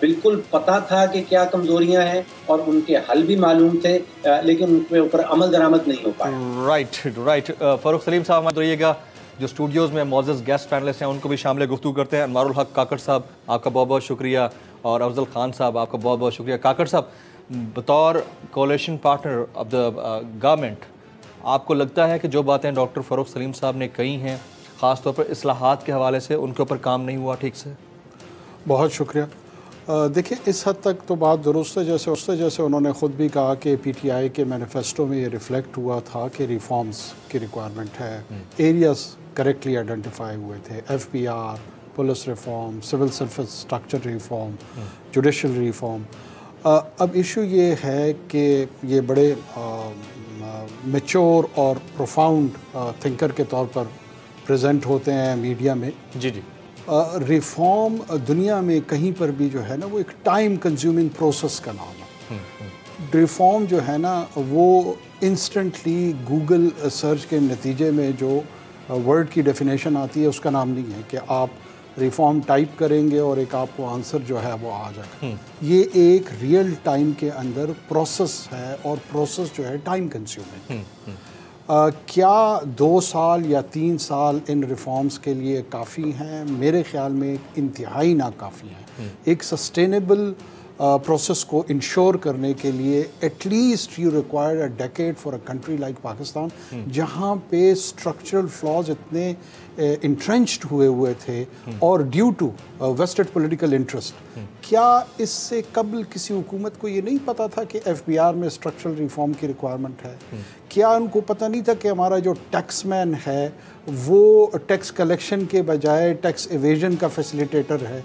बिल्कुल पता था कि क्या कमज़ोरियाँ हैं और उनके हल भी मालूम थे, लेकिन उनके ऊपर अमल दरामद नहीं हो पाया। राइट। फ़ारूक सलीम साहब हमारे रहिएगा। जो स्टूडियोज़ में मौजूद गेस्ट पैनलिस्ट हैं उनको भी शामिल गुफ्तगू करते हैं। अनवारुल हक काकड़ साहब, आपका बहुत बहुत शुक्रिया, और अफजल खान साहब, आपका बहुत बहुत शुक्रिया। काकड़ साहब, बतौर कोalition पार्टनर ऑफ द गवर्नमेंट, आपको लगता है कि जो बातें डॉक्टर फ़ारूक सलीम साहब ने कही हैं, ख़ास तौर पर इस्लाहात के हवाले से, उनके ऊपर काम नहीं हुआ ठीक से? बहुत शुक्रिया। देखिए, इस हद तक तो बात दुरुस्त है, जैसे उन्होंने ख़ुद भी कहा कि PTI के मैनिफेस्टो में ये रिफ्लेक्ट हुआ था कि रिफॉर्म्स की रिक्वायरमेंट है। एरियाज़ करेक्टली आइडेंटिफाई हुए थे, FBR, police reform, civil service structure reform, judicial reform. अब इशू ये है कि ये बड़े मैच्योर और प्रोफाउंड थिंकर के तौर पर प्रेजेंट होते हैं मीडिया में। जी जी। रिफॉर्म दुनिया में कहीं पर भी जो है ना, वो एक टाइम कंज्यूमिंग प्रोसेस का नाम है। रिफॉर्म जो है ना, वो इंस्टेंटली गूगल सर्च के नतीजे में जो वर्ड की डेफिनेशन आती है उसका नाम नहीं है कि आप रिफॉर्म टाइप करेंगे और एक आपको आंसर जो है वो आ जाएगा। ये एक रियल टाइम के अंदर प्रोसेस है और प्रोसेस जो है टाइम कंज्यूमिंग। क्या 2 साल या 3 साल इन रिफॉर्म्स के लिए काफ़ी हैं? मेरे ख्याल में इंतहाई नाकाफ़ी हैं। एक सस्टेनेबल प्रोसेस को इंश्योर करने के लिए at least you require a decade for a country like Pakistan, जहाँ पे स्ट्रक्चरल फ्लॉज इतने इंट्रेंच्ड हुए थे और due to vested political interest. क्या इससे कबल किसी हुकूमत को ये नहीं पता था कि FBR में स्ट्रक्चरल रिफॉर्म की रिक्वायरमेंट है? क्या उनको पता नहीं था कि हमारा जो टैक्समैन है वो टैक्स कलेक्शन के बजाय टैक्स एवेजन का फैसिलिटेटर है?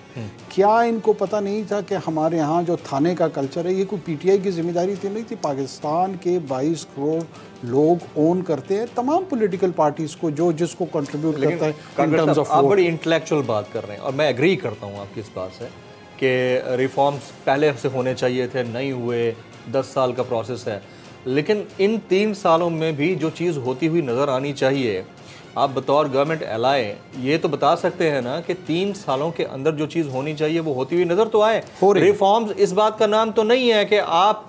क्या इनको पता नहीं था कि हमारे यहाँ जो थाने का कल्चर है, ये कोई PTI की जिम्मेदारी थी? नहीं थी। पाकिस्तान के 22 करोड़ लोग ओन करते हैं तमाम पॉलिटिकल पार्टीज को, जो जिसको कंट्रीब्यूट करता है इन टर्म्स ऑफ। आप बड़ी इंटेलेक्चुअल बात कर रहे हैं और मैं एग्री करता हूँ आपकी इस बात से कि रिफॉर्म्स पहले से होने चाहिए थे, नहीं हुए। 10 साल का प्रोसेस है, लेकिन इन 3 सालों में भी जो चीज़ होती हुई नज़र आनी चाहिए, आप बतौर गवर्नमेंट एलाय ये तो बता सकते हैं ना कि 3 सालों के अंदर जो चीज़ होनी चाहिए वो होती हुई नज़र तो आए। रिफॉर्म्स इस बात का नाम तो नहीं है कि आप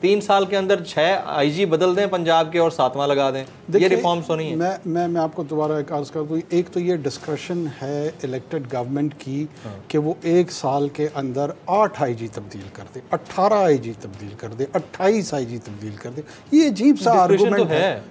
3 साल के अंदर 6 IG बदल दें पंजाब के और 7वां लगा दें। ये रिफॉर्म्स तो नहीं है। मैं आपको दोबारा एक अर्ज कर दूँ। एक तो ये डिस्कशन है इलेक्टेड गवर्नमेंट की कि वो 1 साल के अंदर 8 IG तब्दील कर दे, 18 IG तब्दील कर दे, 28 IG तब्दील कर दे। ये अजीब सा आर्गूमेंट है।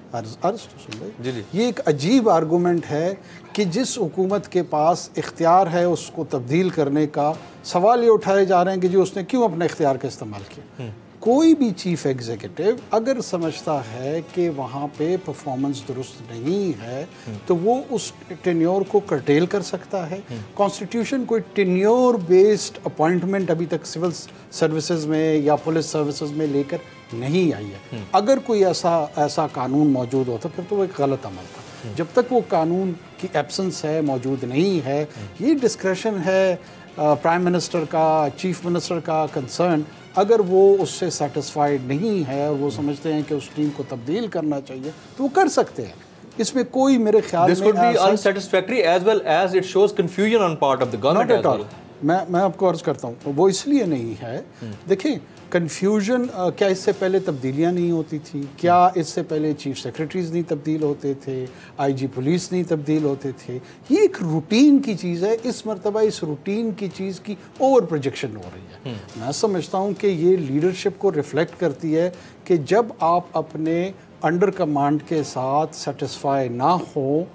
ये एक अजीब आर्गूमेंट है कि जिस हुकूमत के पास इख्तियार है उसको तब्दील करने का, सवाल ये उठाए जा रहे हैं कि जी उसने क्यों अपने इख्तियार का इस्तेमाल किया। कोई भी चीफ एग्जीक्यूटिव अगर समझता है कि वहाँ पे परफॉर्मेंस दुरुस्त नहीं है तो वो उस टेन्योर को कर्टेल कर सकता है। कॉन्स्टिट्यूशन कोई टेन्योर बेस्ड अपॉइंटमेंट अभी तक सिविल सर्विसेज में या पुलिस सर्विसेज में लेकर नहीं आई है। अगर कोई ऐसा कानून मौजूद होता फिर तो वो एक गलत अमल था। जब तक वो कानून की एब्सेंस है, मौजूद नहीं है, ये डिस्क्रेशन है प्राइम मिनिस्टर का, चीफ मिनिस्टर का कंसर्न। अगर वो उससे सेटिस्फाइड नहीं है और वो समझते हैं कि उस टीम को तब्दील करना चाहिए तो वो कर सकते हैं। इसमें कोई मेरे ख्याल में unsatisfactory as well as it shows confusion on part of the government as well. मैं आपको अर्ज करता हूँ वो इसलिए नहीं है। देखिए, कन्फ्यूजन क्या इससे पहले तब्दीलियाँ नहीं होती थी? क्या इससे पहले चीफ सेक्रेटरीज नहीं तब्दील होते थे? IG पुलिस नहीं तब्दील होते थे? ये एक रूटीन की चीज़ है। इस मरतबा इस रूटीन की चीज़ की ओवर प्रोजेक्शन हो रही है। मैं समझता हूँ कि ये लीडरशिप को रिफ्लेक्ट करती है कि जब आप अपने अंडर कमांड के साथ सेटिस्फाई ना हो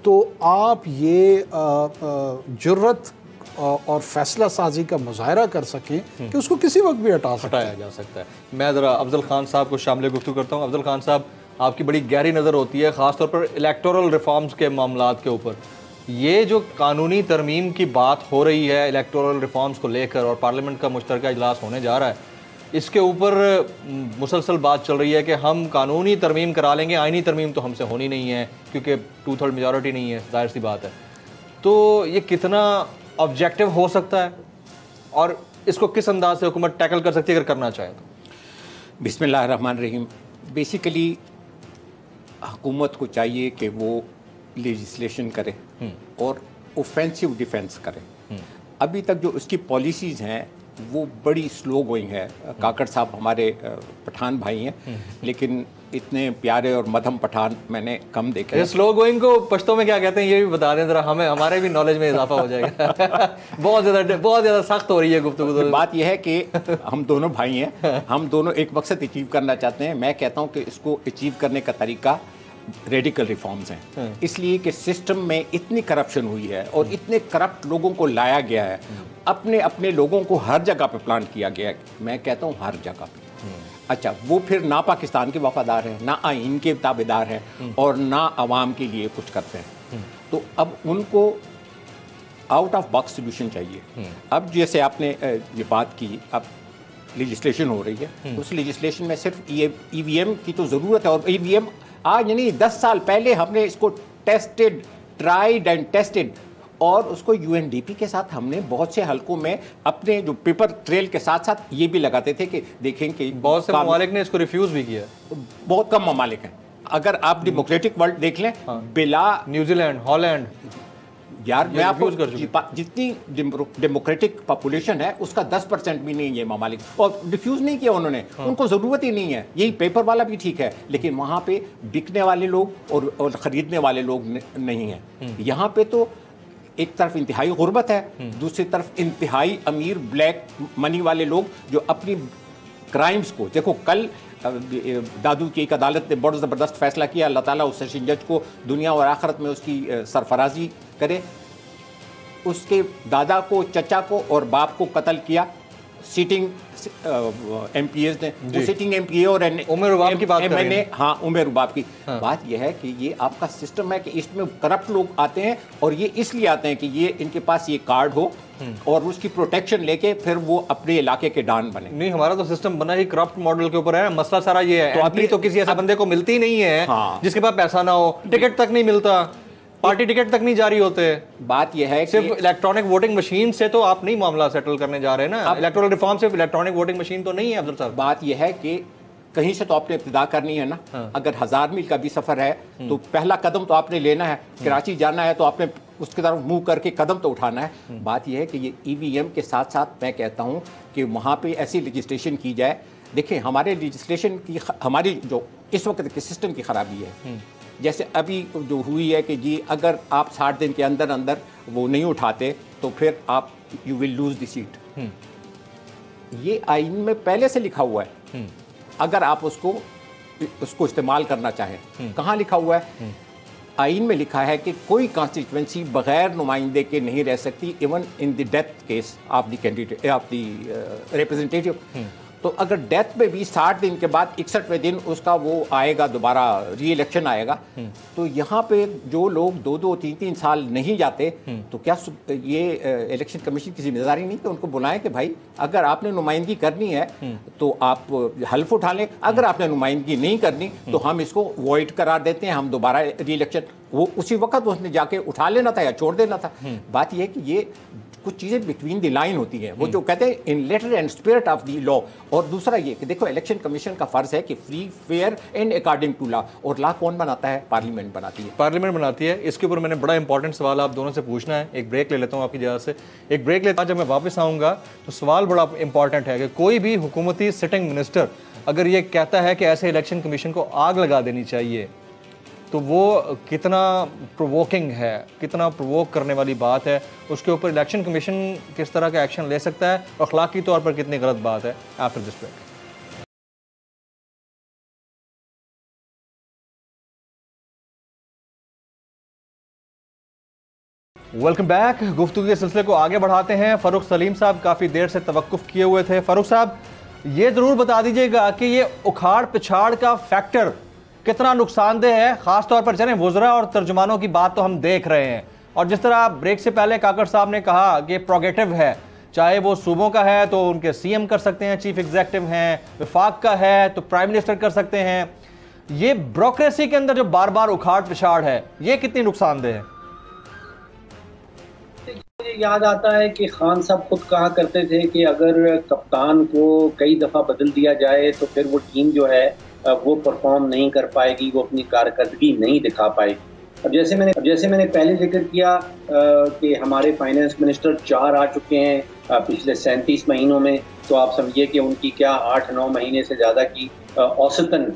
तो आप ये जुर्रत और फैसला साजी का मुजाहरा कर सकें कि उसको किसी वक्त भी हटाया जा सकता है। मैं ज़रा अफजल खान साहब को शामिल गुफ्तगू करता हूँ। अफजल खान साहब, आपकी बड़ी गहरी नज़र होती है ख़ासतौर पर इलेक्टोरल रिफॉर्म्स के मामलात के ऊपर। ये जो कानूनी तरमीम की बात हो रही है इलेक्टोरल रिफॉर्म्स को लेकर और पार्लियामेंट का मुश्तरका इजलास होने जा रहा है, इसके ऊपर मुसलसल बात चल रही है कि हम कानूनी तरमीम करा लेंगे, आइनी तरमीम तो हमसे होनी नहीं है क्योंकि 2/3 मेजॉरिटी नहीं है, जाहिर सी बात है। तो ये कितना ऑब्जेक्टिव हो सकता है और इसको किस अंदाज से हुकूमत टैकल कर सकती है अगर करना चाहे तो? बिस्मिल्लाहिर्रहमानिर्रहीम। बेसिकली हुकूमत को चाहिए कि वो लेजिस्लेशन करे और ऑफेंसिव डिफेंस करे। अभी तक जो उसकी पॉलिसीज़ हैं वो बड़ी स्लो गोइंग है। काकड़ साहब हमारे पठान भाई हैं, लेकिन इतने प्यारे और मध्यम पठान मैंने कम देखे। स्लो गोइंग को पश्तो में क्या कहते हैं ये भी बता दें जरा, हमें हमारे भी नॉलेज में इजाफा हो जाएगा। बहुत ज़्यादा सख्त हो रही है गुफ्तगू। बात यह है कि हम दोनों भाई हैं, हम दोनों एक मकसद अचीव करना चाहते हैं। मैं कहता हूँ कि इसको अचीव करने का तरीका रेडिकल रिफॉर्म्स हैं, इसलिए कि सिस्टम में इतनी करप्शन हुई है और इतने करप्ट लोगों को लाया गया है, अपने अपने लोगों को हर जगह पे प्लांट किया गया है। मैं कहता हूँ हर जगह पे। अच्छा, वो फिर ना पाकिस्तान के वफादार हैं, ना आइन के ताबेदार हैं और ना अवाम के लिए कुछ करते हैं। तो अब उनको आउट ऑफ बॉक्स सोल्यूशन चाहिए। अब जैसे आपने ये बात की, अब लेजिस्लेशन हो रही है, उस लेजिस्लेशन में सिर्फ ईवीएम की तो ज़रूरत है। और ईवीएम आज यानी 10 साल पहले हमने इसको टेस्टेड, ट्राइड एंड टेस्टेड, और उसको यूएनडीपी के साथ हमने बहुत से हलकों में अपने जो पेपर ट्रेल के साथ साथ ये भी लगाते थे कि देखें कि बहुत से ममालिक ने इसको रिफ्यूज़ भी किया। बहुत कम ममालिक हैं। अगर आप डेमोक्रेटिक वर्ल्ड देख लें, बिला न्यूजीलैंड, हॉलैंड, यार मैं आपको जितनी डेमोक्रेटिक पॉपुलेशन है उसका 10% भी नहीं है ममालिक, और रिफ्यूज़ नहीं किया उन्होंने। उनको ज़रूरत ही नहीं है। यही पेपर वाला भी ठीक है, लेकिन वहाँ पे बिकने वाले लोग और ख़रीदने वाले लोग नहीं हैं। यहाँ पे तो एक तरफ इंतहाई गुर्बत है, दूसरी तरफ इंतहाई अमीर ब्लैक मनी वाले लोग जो अपनी क्राइम्स को, देखो कल दादू की एक अदालत ने बहुत ज़बरदस्त फैसला किया, अल्लाह ताला उस सेशन जज को दुनिया और आखिरत में उसकी सरफराजी करे। उसके दादा को, चचा को और बाप को कत्ल किया सीटिंग एमपीएस ने। वो सीटिंग एमपीए और उमर रुबाब की बात कर रहे हैं। हाँ, उमर रुबाब की बात यह है कि ये आपका सिस्टम है कि इसमें करप्ट लोग आते हैं, और ये इसलिए आते हैं कि ये इनके पास ये कार्ड हो और उसकी प्रोटेक्शन लेके फिर वो अपने इलाके के डॉन बने। नहीं, हमारा तो सिस्टम बना ही करप्ट मॉडल के ऊपर है। मसला सारा ये है, एंट्री तो किसी ऐसे बंदे को मिलती ही नहीं है जिसके पास पैसा ना हो, टिकट तक नहीं मिलता, पार्टी टिकट तक नहीं जारी होते। बात यह है सिर्फ इलेक्ट्रॉनिक वोटिंग मशीन से तो आप नहीं मामला सेटल करने जा रहे हैं ना। इलेक्टोरल रिफॉर्म सिर्फ इलेक्ट्रॉनिक वोटिंग मशीन तो नहीं है अफजल साहब। बात यह है कि कहीं से तो आपने इब्तिदा करनी है ना। अगर 1000 मील का भी सफर है तो पहला कदम तो आपने लेना है। कराची जाना है तो आपने उसकी तरफ मुंह करके कदम तो उठाना है। बात यह है कि ये ईवीएम के साथ साथ मैं कहता हूँ कि वहाँ पे ऐसी लेजिस्लेशन की जाए। देखिए, हमारे लेजिस्लेशन की, हमारी जो इस वक्त के सिस्टम की खराबी है, जैसे अभी जो हुई है कि जी अगर आप 60 दिन के अंदर अंदर वो नहीं उठाते तो फिर आप you will lose the seat. ये आइन में पहले से लिखा हुआ है। अगर आप उसको इस्तेमाल करना चाहें, कहाँ लिखा हुआ है? आइन में लिखा है कि कोई कॉन्स्टिट्यूएंसी बगैर नुमाइंदे के नहीं रह सकती, even in the death case of the candidate of the representative. तो अगर डेथ में भी 60 दिन के बाद 61वें दिन उसका वो आएगा, दोबारा री इलेक्शन आएगा, तो यहाँ पे जो लोग 2-2, 3-3 साल नहीं जाते, तो क्या ये इलेक्शन कमीशन की जिम्मेदारी नहीं कि उनको बुलाएं कि भाई अगर आपने नुमाइंदगी करनी है तो आप हल्फ उठा लें, अगर आपने नुमाइंदगी नहीं करनी तो हम इसको वॉइड करार देते हैं, हम दोबारा री इलेक्शन, वो उसी वक्त उसने जाके उठा लेना था या छोड़ देना था। बात यह है कि ये कुछ चीज़ें बिटवीन द लाइन होती हैं, वो जो कहते हैं in letter and spirit of the law. और दूसरा ये कि देखो, इलेक्शन कमीशन का फ़र्ज़ है कि free, fair and according to law, और लॉ कौन बनाता है? पार्लियामेंट बनाती है। पार्लियामेंट बनाती है। इसके ऊपर मैंने बड़ा इंपॉर्टेंट सवाल आप दोनों से पूछना है। एक ब्रेक ले लेता हूँ आपकी इजाज़त से, एक ब्रेक लेता हूँ। जब मैं वापस आऊँगा तो सवाल बड़ा इंपॉर्टेंट है कि कोई भी हुकूमती सिटिंग मिनिस्टर अगर ये कहता है कि ऐसे इलेक्शन कमीशन को आग लगा देनी चाहिए, तो वो कितना प्रोवोकिंग है, कितना प्रोवोक करने वाली बात है। उसके ऊपर इलेक्शन कमीशन किस तरह का एक्शन ले सकता है और अखलाकी तौर पर कितनी गलत बात है। After this break. Welcome back. गुफ्तगू के सिलसिले को आगे बढ़ाते हैं। फ़ारूक सलीम साहब काफ़ी देर से तवक्कुफ किए हुए थे। फ़ारूक साहब, ये ज़रूर बता दीजिएगा कि ये उखाड़ पिछाड़ का फैक्टर कितना नुकसानदेह है, ख़ास तौर पर चलें वज़रा और तर्जुमानों की बात तो हम देख रहे हैं, और जिस तरह ब्रेक से पहले काकड़ साहब ने कहा कि प्रोगेटिव है, चाहे वो सूबों का है तो उनके सीएम कर सकते हैं, चीफ एग्जीक्यूटिव हैं, वफाक का है तो प्राइम मिनिस्टर कर सकते हैं। ये ब्यूरोक्रेसी के अंदर जो बार बार उखाड़ पिछाड़ है, ये कितनी नुकसानदेह है? मुझे याद आता है कि खान साहब खुद कहा करते थे कि अगर कप्तान को कई दफ़ा बदल दिया जाए तो फिर वो टीम जो है वो परफॉर्म नहीं कर पाएगी, वो अपनी कारकर्दगी नहीं दिखा पाएगी। अब जैसे मैंने पहले जिक्र किया कि हमारे फाइनेंस मिनिस्टर 4 आ चुके हैं पिछले 37 महीनों में, तो आप समझिए कि उनकी क्या 8-9 महीने से ज़्यादा की औसतन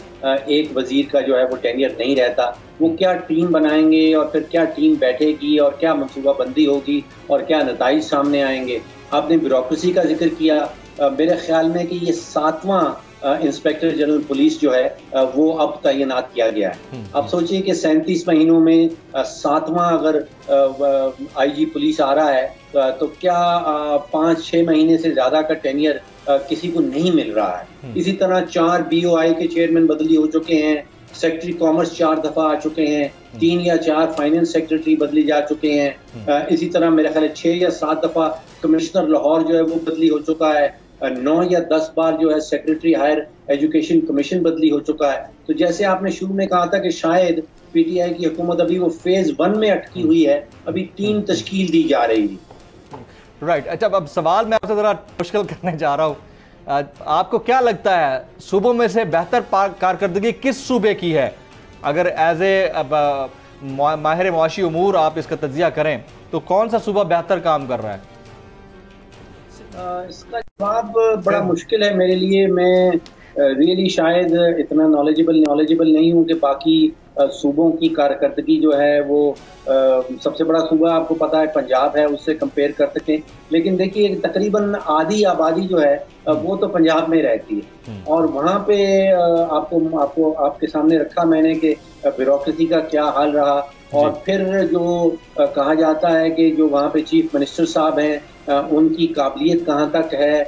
एक वजीर का जो है वो टेन्यर नहीं रहता। वो क्या टीम बनाएंगे और फिर क्या टीम बैठेगी और क्या मनसूबाबंदी होगी और क्या नताइज सामने आएंगे। आपने ब्यूरोक्रेसी का जिक्र किया, मेरे ख्याल में कि ये 7वां इंस्पेक्टर जनरल पुलिस जो है वो अब तैनात किया गया है। अब सोचिए कि 37 महीनों में 7वां अगर आईजी पुलिस आ रहा है तो क्या 5-6 महीने से ज़्यादा का टेन्यर किसी को नहीं मिल रहा है। इसी तरह 4 BOI के चेयरमैन बदली हो चुके हैं, सेक्रेटरी कॉमर्स 4 दफ़ा आ चुके हैं, 3 या 4 फाइनेंस सेक्रेटरी बदली जा चुके हैं। इसी तरह मेरे ख्याल 6 या 7 दफ़ा कमिश्नर लाहौर जो है वो बदली हो चुका है। 9 या 10 बार जो है सेक्रेटरी हायर एजुकेशन कमीशन बदली हो चुका है। तो जैसे आपने शुरू में कहा था कि शायद PTI की हुकूमत अभी वो फेज 1 में अटकी हुई है, अभी टीम तश्कील दी जा रही है। राइट। अच्छा, अब सवाल मैं आपसे ज़रा मुश्किल करने जा रहा हूँ। आपको क्या लगता है सूबों में से बेहतर कारकर्दगी किस सूबे की है? अगर एज ए माहिर मुआशी उमूर आप इसका तज्जिया करें तो कौन सा सूबा बेहतर काम कर रहा है? इसका जवाब बड़ा मुश्किल है मेरे लिए। मैं रियली शायद इतना नॉलेजेबल नहीं हूँ कि बाकी सूबों की कारकर्दगी जो है वो सबसे बड़ा सूबा आपको पता है पंजाब है, उससे कंपेयर कर सकें। लेकिन देखिए तकरीबन आधी आबादी जो है वो तो पंजाब में रहती है और वहाँ पे आपको आपके सामने रखा मैंने कि ब्यूरोक्रेसी का क्या हाल रहा। और फिर जो कहा जाता है कि जो वहाँ पे चीफ मिनिस्टर साहब हैं उनकी काबिलियत कहाँ तक है,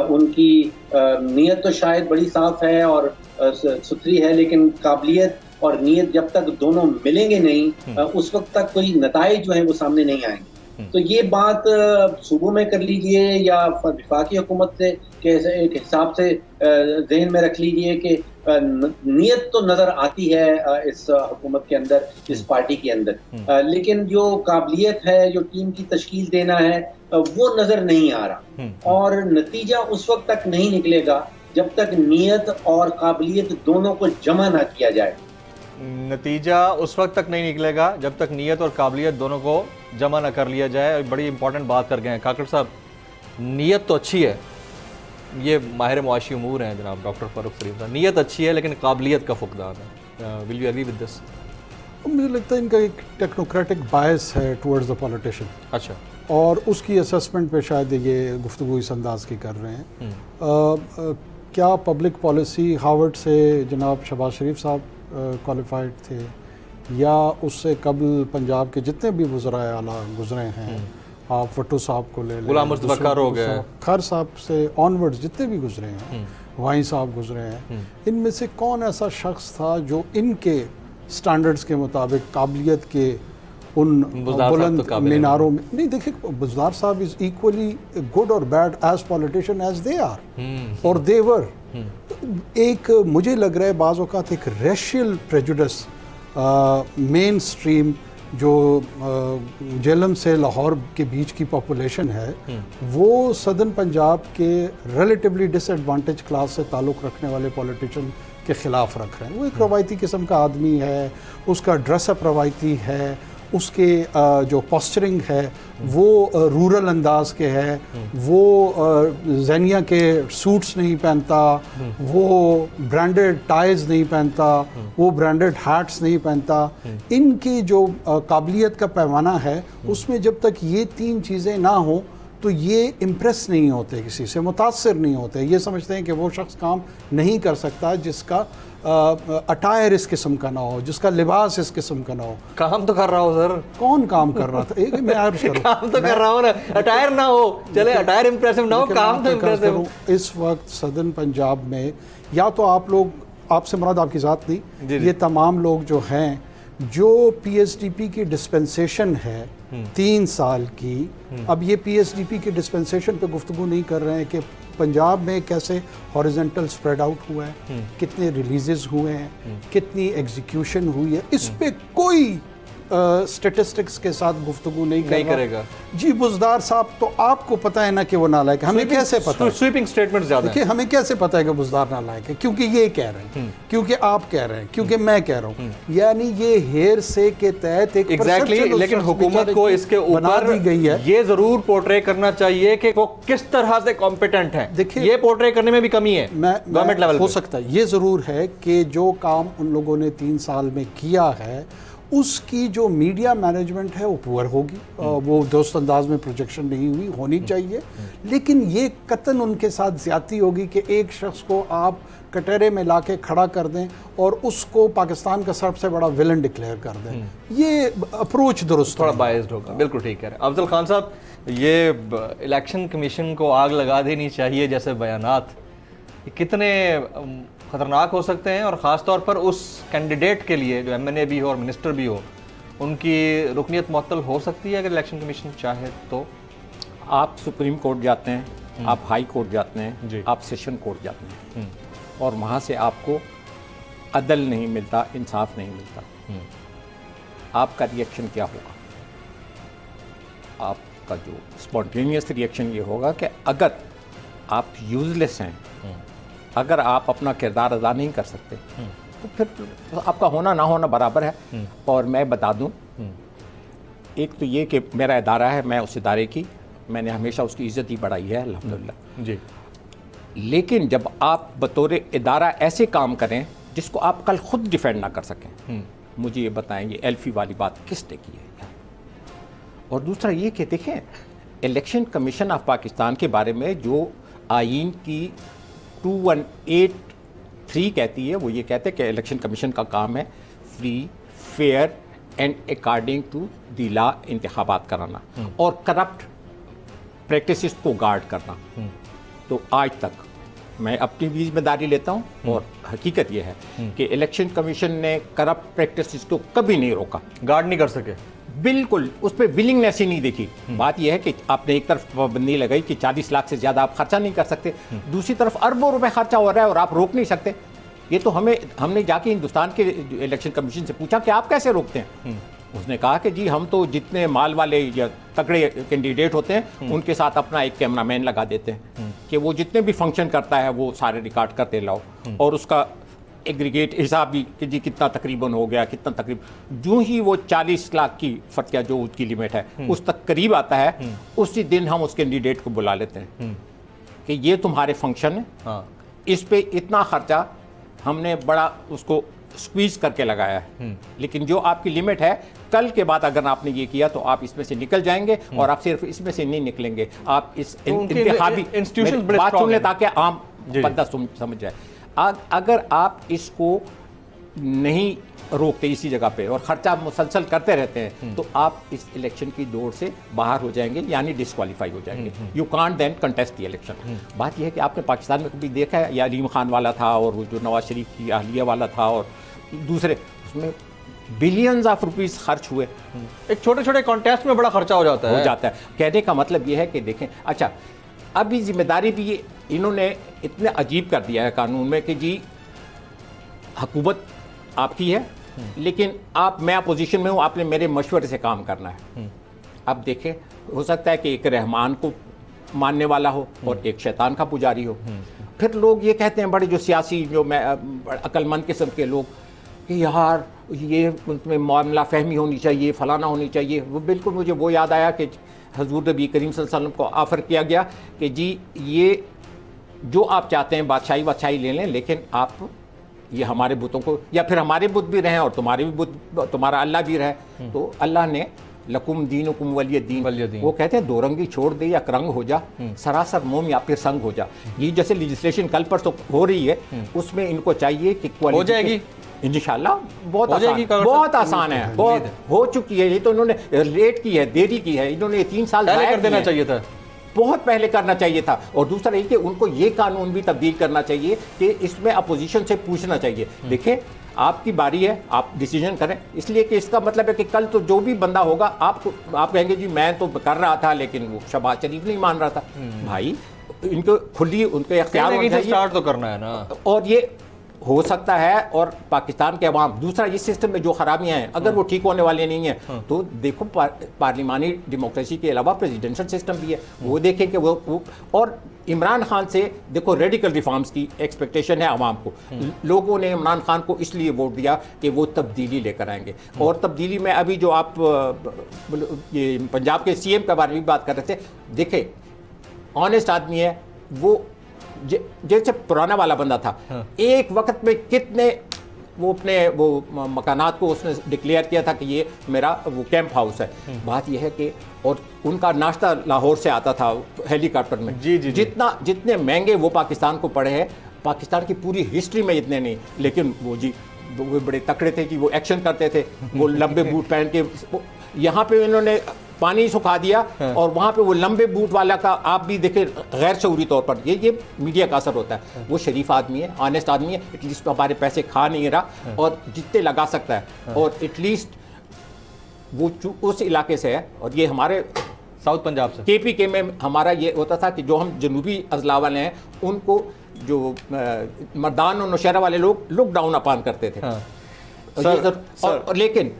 उनकी नीयत तो शायद बड़ी साफ है और सुथरी है, लेकिन काबिलियत और नीयत जब तक दोनों मिलेंगे नहीं उस वक्त तक कोई नताइज जो है वो सामने नहीं आएंगे। तो ये बात सूबों में कर लीजिए या वफाकी हुकूमत से के एक हिसाब से जहन में रख लीजिए कि नीयत तो नज़र आती है इस हुकूमत के अंदर, इस पार्टी के अंदर, लेकिन जो काबिलियत है, जो टीम की तश्कील देना है वो नज़र नहीं आ रहा। और नतीजा उस वक्त तक नहीं निकलेगा जब तक नीयत और काबिलियत दोनों को जमा ना किया जाए। नतीजा उस वक्त तक नहीं निकलेगा जब तक नीयत और काबिलियत दोनों को जमा ना कर लिया जाए। बड़ी इंपॉर्टेंट बात कर गए हैं काकड़ साहब। नीयत तो अच्छी है, ये माहिर मुआशी उमूर हैं जनाब डॉक्टर फारूक फरीद साहब, नीयत अच्छी है लेकिन काबिलियत का फुकदान है। Will you agree with this? मुझे लगता है इनका एक टेक्नोक्रेटिक बायस है टुवर्ड्स द पॉलिटिशियन। अच्छा। और उसकी असेसमेंट पे शायद ये गुफ्तगू इस अंदाज की कर रहे हैं। क्या पब्लिक पॉलिसी हार्वर्ड से जनाब शहबाज शरीफ साहब क्वालिफाइड थे या उससे कबल पंजाब के जितने भी वज़राए आला गुजरे हैं, आप वट्टू साहब को ले लें, गुलाम मुस्तफा खार हो गए, खार साहब से ऑनवर्ड्स जितने भी गुजरे हैं, वाई साहब गुजरे हैं, इनमें से कौन ऐसा शख्स था जो इनके स्टैंडर्ड्स के मुताबिक काबिलियत के उन बुलंद मीनारों में नहीं? देखिए बुज़दार साहब इज़ इक्वली गुड और bad as politician as they are और दे वर। एक मुझे लग रहा है बाज़ औक़ात एक रेशियल प्रेजुडिस मेन स्ट्रीम जो जेलम से लाहौर के बीच की पॉपुलेशन है वो सदर्न पंजाब के रिलेटिवली डिसएडवांटेज क्लास से ताल्लुक़ रखने वाले पॉलिटिशियन के ख़िलाफ़ रख रहे हैं। वो एक रवायती किस्म का आदमी है, उसका ड्रेसअप रवायती है, उसके जो पोस्चरिंग है वो रूरल अंदाज के है, वो ज़ैनिया के सूट्स नहीं पहनता, वो ब्रांडेड टाइज नहीं पहनता, वो ब्रांडेड हैट्स नहीं पहनता। इनकी जो काबिलियत का पैमाना है उसमें जब तक ये 3 चीज़ें ना हो तो ये इम्प्रेस नहीं होते, किसी से मुतासर नहीं होते। ये समझते हैं कि वो शख्स काम नहीं कर सकता जिसका अटायर इस किस्म का ना हो, जिसका लिबास इस किस्म का ना हो। काम तो कर रहा हो सर। कौन काम कर रहा था? एक मैं काम तो कर रहा हूँ ना, अटायर ना हो, चले अटायर इम्प्रेसिव ना हो, काम तो इम्प्रेसिव। इस वक्त सदर्न पंजाब में या तो आप लोग, आपसे मुराद आपकी ज़ात नहीं, ये तमाम लोग जो हैं जो PSDP की डिस्पेंसेशन है 3 साल की, अब ये PSDP की डिस्पेंसेशन पे गुफ्तगू नहीं कर रहे हैं कि पंजाब में कैसे हॉरिजेंटल स्प्रेड आउट हुआ है, कितने रिलीजेस हुए हैं, कितनी एग्जीक्यूशन हुई है, इस पे कोई स्टेटिस्टिक्स के साथ गुफ्तगू नहीं करेगा। जी बुजदार साहब, तो आपको पता है ना कि वो नालायक है, हमें कैसे पता है? स्वीपिंग स्टेटमेंट ज्यादा देखिए, हमें कैसे पता है कि बुजदार नालायक है? क्योंकि ये कह रहे हैं, क्योंकि आप कह रहे हैं, क्योंकि मैं कह रहा हूँ, यानी ये हेर से के तहत एक एग्जैक्टली। लेकिन हुकूमत को इसके ऊपर दी गई है, ये जरूर पोर्ट्रे करना चाहिए कि वो किस तरह से कॉम्पिटेंट है। देखिए, ये पोर्ट्रे करने में भी कमी है गवर्नमेंट लेवल हो सकता है। ये जरूर है कि जो काम उन लोगों ने 3 साल में किया है उसकी जो मीडिया मैनेजमेंट है वो पुअर होगी, वो दोस्त अंदाज में प्रोजेक्शन नहीं होनी चाहिए। लेकिन ये कतन उनके साथ ज्यादती होगी कि एक शख्स को आप कटहरे में लाके खड़ा कर दें और उसको पाकिस्तान का सबसे बड़ा विलन डिक्लेयर कर दें। ये अप्रोच दुरुस्त थोड़ा बायस्ड होगा। बिल्कुल ठीक है अफजल खान साहब, ये इलेक्शन कमीशन को आग लगा देनी चाहिए जैसे बयानात कितने ख़तरनाक हो सकते हैं, और ख़ास तौर पर उस कैंडिडेट के लिए जो MNA भी हो और मिनिस्टर भी हो, उनकी रुकनीत मुअत्तल हो सकती है अगर इलेक्शन कमीशन चाहे तो? आप सुप्रीम कोर्ट जाते हैं, आप हाई कोर्ट जाते हैं, आप सेशन कोर्ट जाते हैं, और वहाँ से आपको अदल नहीं मिलता, इंसाफ नहीं मिलता। आपका रिएक्शन क्या होगा? आपका जो स्पॉन्टेनियस रिएक्शन ये होगा कि अगर आप यूजलेस हैं, अगर आप अपना किरदार अदा नहीं कर सकते, तो फिर आपका होना ना होना बराबर है। और मैं बता दूं, एक तो ये कि मेरा इदारा है, मैं उस इदारे की मैंने हमेशा उसकी इज़्ज़त ही बढ़ाई है अल्हम्दुलिल्लाह जी। लेकिन जब आप बतौर इदारा ऐसे काम करें जिसको आप कल खुद डिफेंड ना कर सकें, मुझे ये बताएं ये एल्फी वाली बात किसने की है? और दूसरा ये कि देखें, इलेक्शन कमीशन ऑफ पाकिस्तान के बारे में जो आईन की 2183 कहती है, वो ये कहते हैं कि इलेक्शन कमीशन का काम है free, fair and according to the law इंतखाबात कराना और करप्ट प्रैक्टिसेस को गार्ड करना। तो आज तक मैं अपनी भी जिम्मेदारी लेता हूँ और हकीकत यह है कि इलेक्शन कमीशन ने करप्ट प्रैक्टिसेस को कभी नहीं रोका, गार्ड नहीं कर सके, बिल्कुल उस पर विलिंगनेस ही नहीं देखी। बात यह है कि आपने एक तरफ पाबंदी लगाई कि 40 लाख से ज़्यादा आप खर्चा नहीं कर सकते, दूसरी तरफ अरबों रुपए खर्चा हो रहा है और आप रोक नहीं सकते। ये तो हमने जाके हिंदुस्तान के इलेक्शन कमीशन से पूछा कि आप कैसे रोकते हैं? उसने कहा कि जी हम तो जितने माल वाले या तगड़े कैंडिडेट होते हैं उनके साथ अपना एक कैमरामैन लगा देते हैं कि वो जितने भी फंक्शन करता है वो सारे रिकॉर्ड करते लाओ, और उसका एग्रीगेट हिसाब भी कि जी कितना तकरीबन हो गया, कितना तकरीबन। जो ही वो 40 लाख की फतया जो उसकी लिमिट है उस तक करीब आता है, उसी दिन हम उस कैंडिडेट को बुला लेते हैं कि ये तुम्हारे फंक्शन है, हाँ। इस पे इतना खर्चा हमने बड़ा उसको स्क्वीज करके लगाया है, लेकिन जो आपकी लिमिट है, कल के बाद अगर आपने ये किया तो आप इसमें से निकल जाएंगे, और आप सिर्फ इसमें से नहीं निकलेंगे, आप इस इंतखाबी बात सुन ले ताकि आम बंदा समझ जाए। अगर आप इसको नहीं रोकते इसी जगह पे और खर्चा मुसलसल करते रहते हैं तो आप इस इलेक्शन की दौड़ से बाहर हो जाएंगे, यानी डिस्क्वालीफाई हो जाएंगे। You can't then contest the election. बात यह है कि आपने पाकिस्तान में कभी देखा है, या अलीम खान वाला था और वो जो नवाज शरीफ की अहलिया वाला था और दूसरे, उसमें बिलियंस ऑफ रुपीस खर्च हुए। एक छोटे छोटे कॉन्टेस्ट में बड़ा खर्चा हो जाता है। कहने का मतलब ये है कि देखें, अच्छा अभी जिम्मेदारी भी ये इन्होंने इतने अजीब कर दिया है कानून में कि जी हुकूमत आपकी है, लेकिन मैं अपोजिशन में हूँ, आपने मेरे मशवरे से काम करना है। अब देखें, हो सकता है कि एक रहमान को मानने वाला हो और एक शैतान का पुजारी हो। फिर लोग ये कहते हैं, बड़े जो सियासी जो अक्लमंद किस्म के लोग, कि यार ये उसमें मामला फहमी होनी चाहिए, फलाना होनी चाहिए। वो बिल्कुल मुझे वो याद आया कि हजूर नबी करीम सल्लल्लाहु अलैहि वसल्लम को ऑफ़र किया गया कि जी ये जो आप चाहते हैं बादशाही ले लें, लेकिन आप ये हमारे बुतों को, या फिर हमारे बुत भी रहें और तुम्हारे भी बुत, तुम्हारा अल्लाह भी रहे। तो अल्लाह ने लकुम दीनुकुम वलिय दीन, वो कहते हैं दो रंगी छोड़ दे या रंग हो जा, सरासर मोम या फिर संग हो जा। ये जैसे लेजिस्लेशन कल पर तो हो रही है, उसमें इनको चाहिए कि हो जाएगी इंशाल्लाह, बहुत आसान है, बहुत हो चुकी है। ये तो इन्होंने लेट की है, देरी की है, इन्होंने 3 साल पहले कर देना चाहिए था, बहुत पहले करना चाहिए था। और दूसरा ये कि उनको ये कानून भी तब्दील करना चाहिए कि इसमें अपोजिशन से पूछना चाहिए, देखिए आपकी बारी है, आप डिसीजन करें। इसलिए कि इसका मतलब है कि कल तो जो भी बंदा होगा, आप कहेंगे जी मैं तो कर रहा था लेकिन वो शहबाज शरीफ नहीं मान रहा था। भाई इनको खुली उनके इख्तियार स्टार्ट तो करना है ना। और ये हो सकता है, और पाकिस्तान के अवाम, दूसरा इस सिस्टम में जो खराबियां हैं अगर वो ठीक होने वाले नहीं हैं तो देखो पार्लिमानी डेमोक्रेसी के अलावा प्रेसिडेंशियल सिस्टम भी है, वो देखें कि वो और इमरान खान से देखो रेडिकल रिफॉर्म्स की एक्सपेक्टेशन है आवाम को। लोगों ने इमरान खान को इसलिए वोट दिया कि वो तब्दीली लेकर आएंगे, और तब्दीली में अभी जो आप ये पंजाब के सीएम के बारे में बात कर रहे थे, देखे ऑनेस्ट आदमी है वो, जैसे पुराना वाला बंदा था। एक वक्त में कितने वो अपने वो मकानात को उसने डिक्लेयर किया था कि ये मेरा वो कैंप हाउस है। बात यह है कि और उनका नाश्ता लाहौर से आता था हेलीकॉप्टर में। जी जी जितने महंगे वो पाकिस्तान को पड़े हैं, पाकिस्तान की पूरी हिस्ट्री में इतने नहीं, लेकिन वो बड़े तकड़े थे कि वो एक्शन करते थे, वो लंबे बूट पहन के। यहाँ पे इन्होंने पानी सुखा दिया और वहाँ पे वो लंबे बूट वाला का आप भी देखें गैर शऊरी तौर पर, ये मीडिया का असर होता है। वो शरीफ आदमी है, ऑनेस्ट आदमी है, एटलीस्ट हमारे पैसे खा नहीं रहा और जितने लगा सकता है, और एटलीस्ट वो उस इलाके से है। और ये हमारे साउथ पंजाब से KPK में हमारा ये होता था कि जो हम जनूबी अजला वाले हैं उनको जो मर्दान और नौशहरा वाले लोग लुक डाउन अपान करते थे। और लेकिन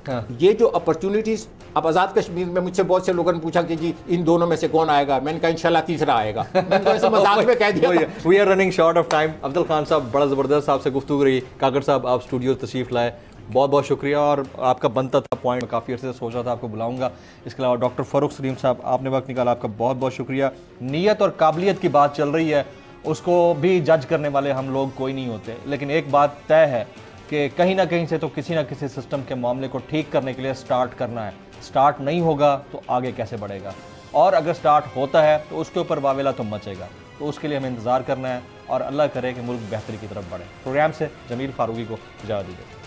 ये जो अपॉर्चुनिटीज, अब आज़ाद कश्मीर में मुझसे बहुत से लोगों ने पूछा कि जी इन दोनों में से कौन आएगा, मैंने कहा इंशाल्लाह तीसरा आएगा। मैंने तो ऐसे मजाक में कह दिया। We are running short of time. Afzal Khan साहब, बड़ा ज़बरदस्त आपसे गुफ्तगू रही। काकर साहब, आप स्टूडियो तशरीफ़ लाए, बहुत बहुत शुक्रिया। और आपका बनता था पॉइंट, काफ़ी अर्से से सोच रहा था आपको बुलाऊंगा। इसके अलावा डॉक्टर फ़ारूक सलीम साहब, आपने वक्त निकाला, आपका बहुत बहुत शुक्रिया। नीयत और काबिलियत की बात चल रही है, उसको भी जज करने वाले हम लोग कोई नहीं होते, लेकिन एक बात तय है कि कहीं ना कहीं से तो किसी ना किसी सिस्टम के मामले को ठीक करने के लिए स्टार्ट करना है। स्टार्ट नहीं होगा तो आगे कैसे बढ़ेगा, और अगर स्टार्ट होता है तो उसके ऊपर वावेला तो मचेगा। तो उसके लिए हमें इंतज़ार करना है और अल्लाह करे कि मुल्क बेहतरी की तरफ बढ़े। प्रोग्राम से जमील फारूकी को इजाज़त दीजिए।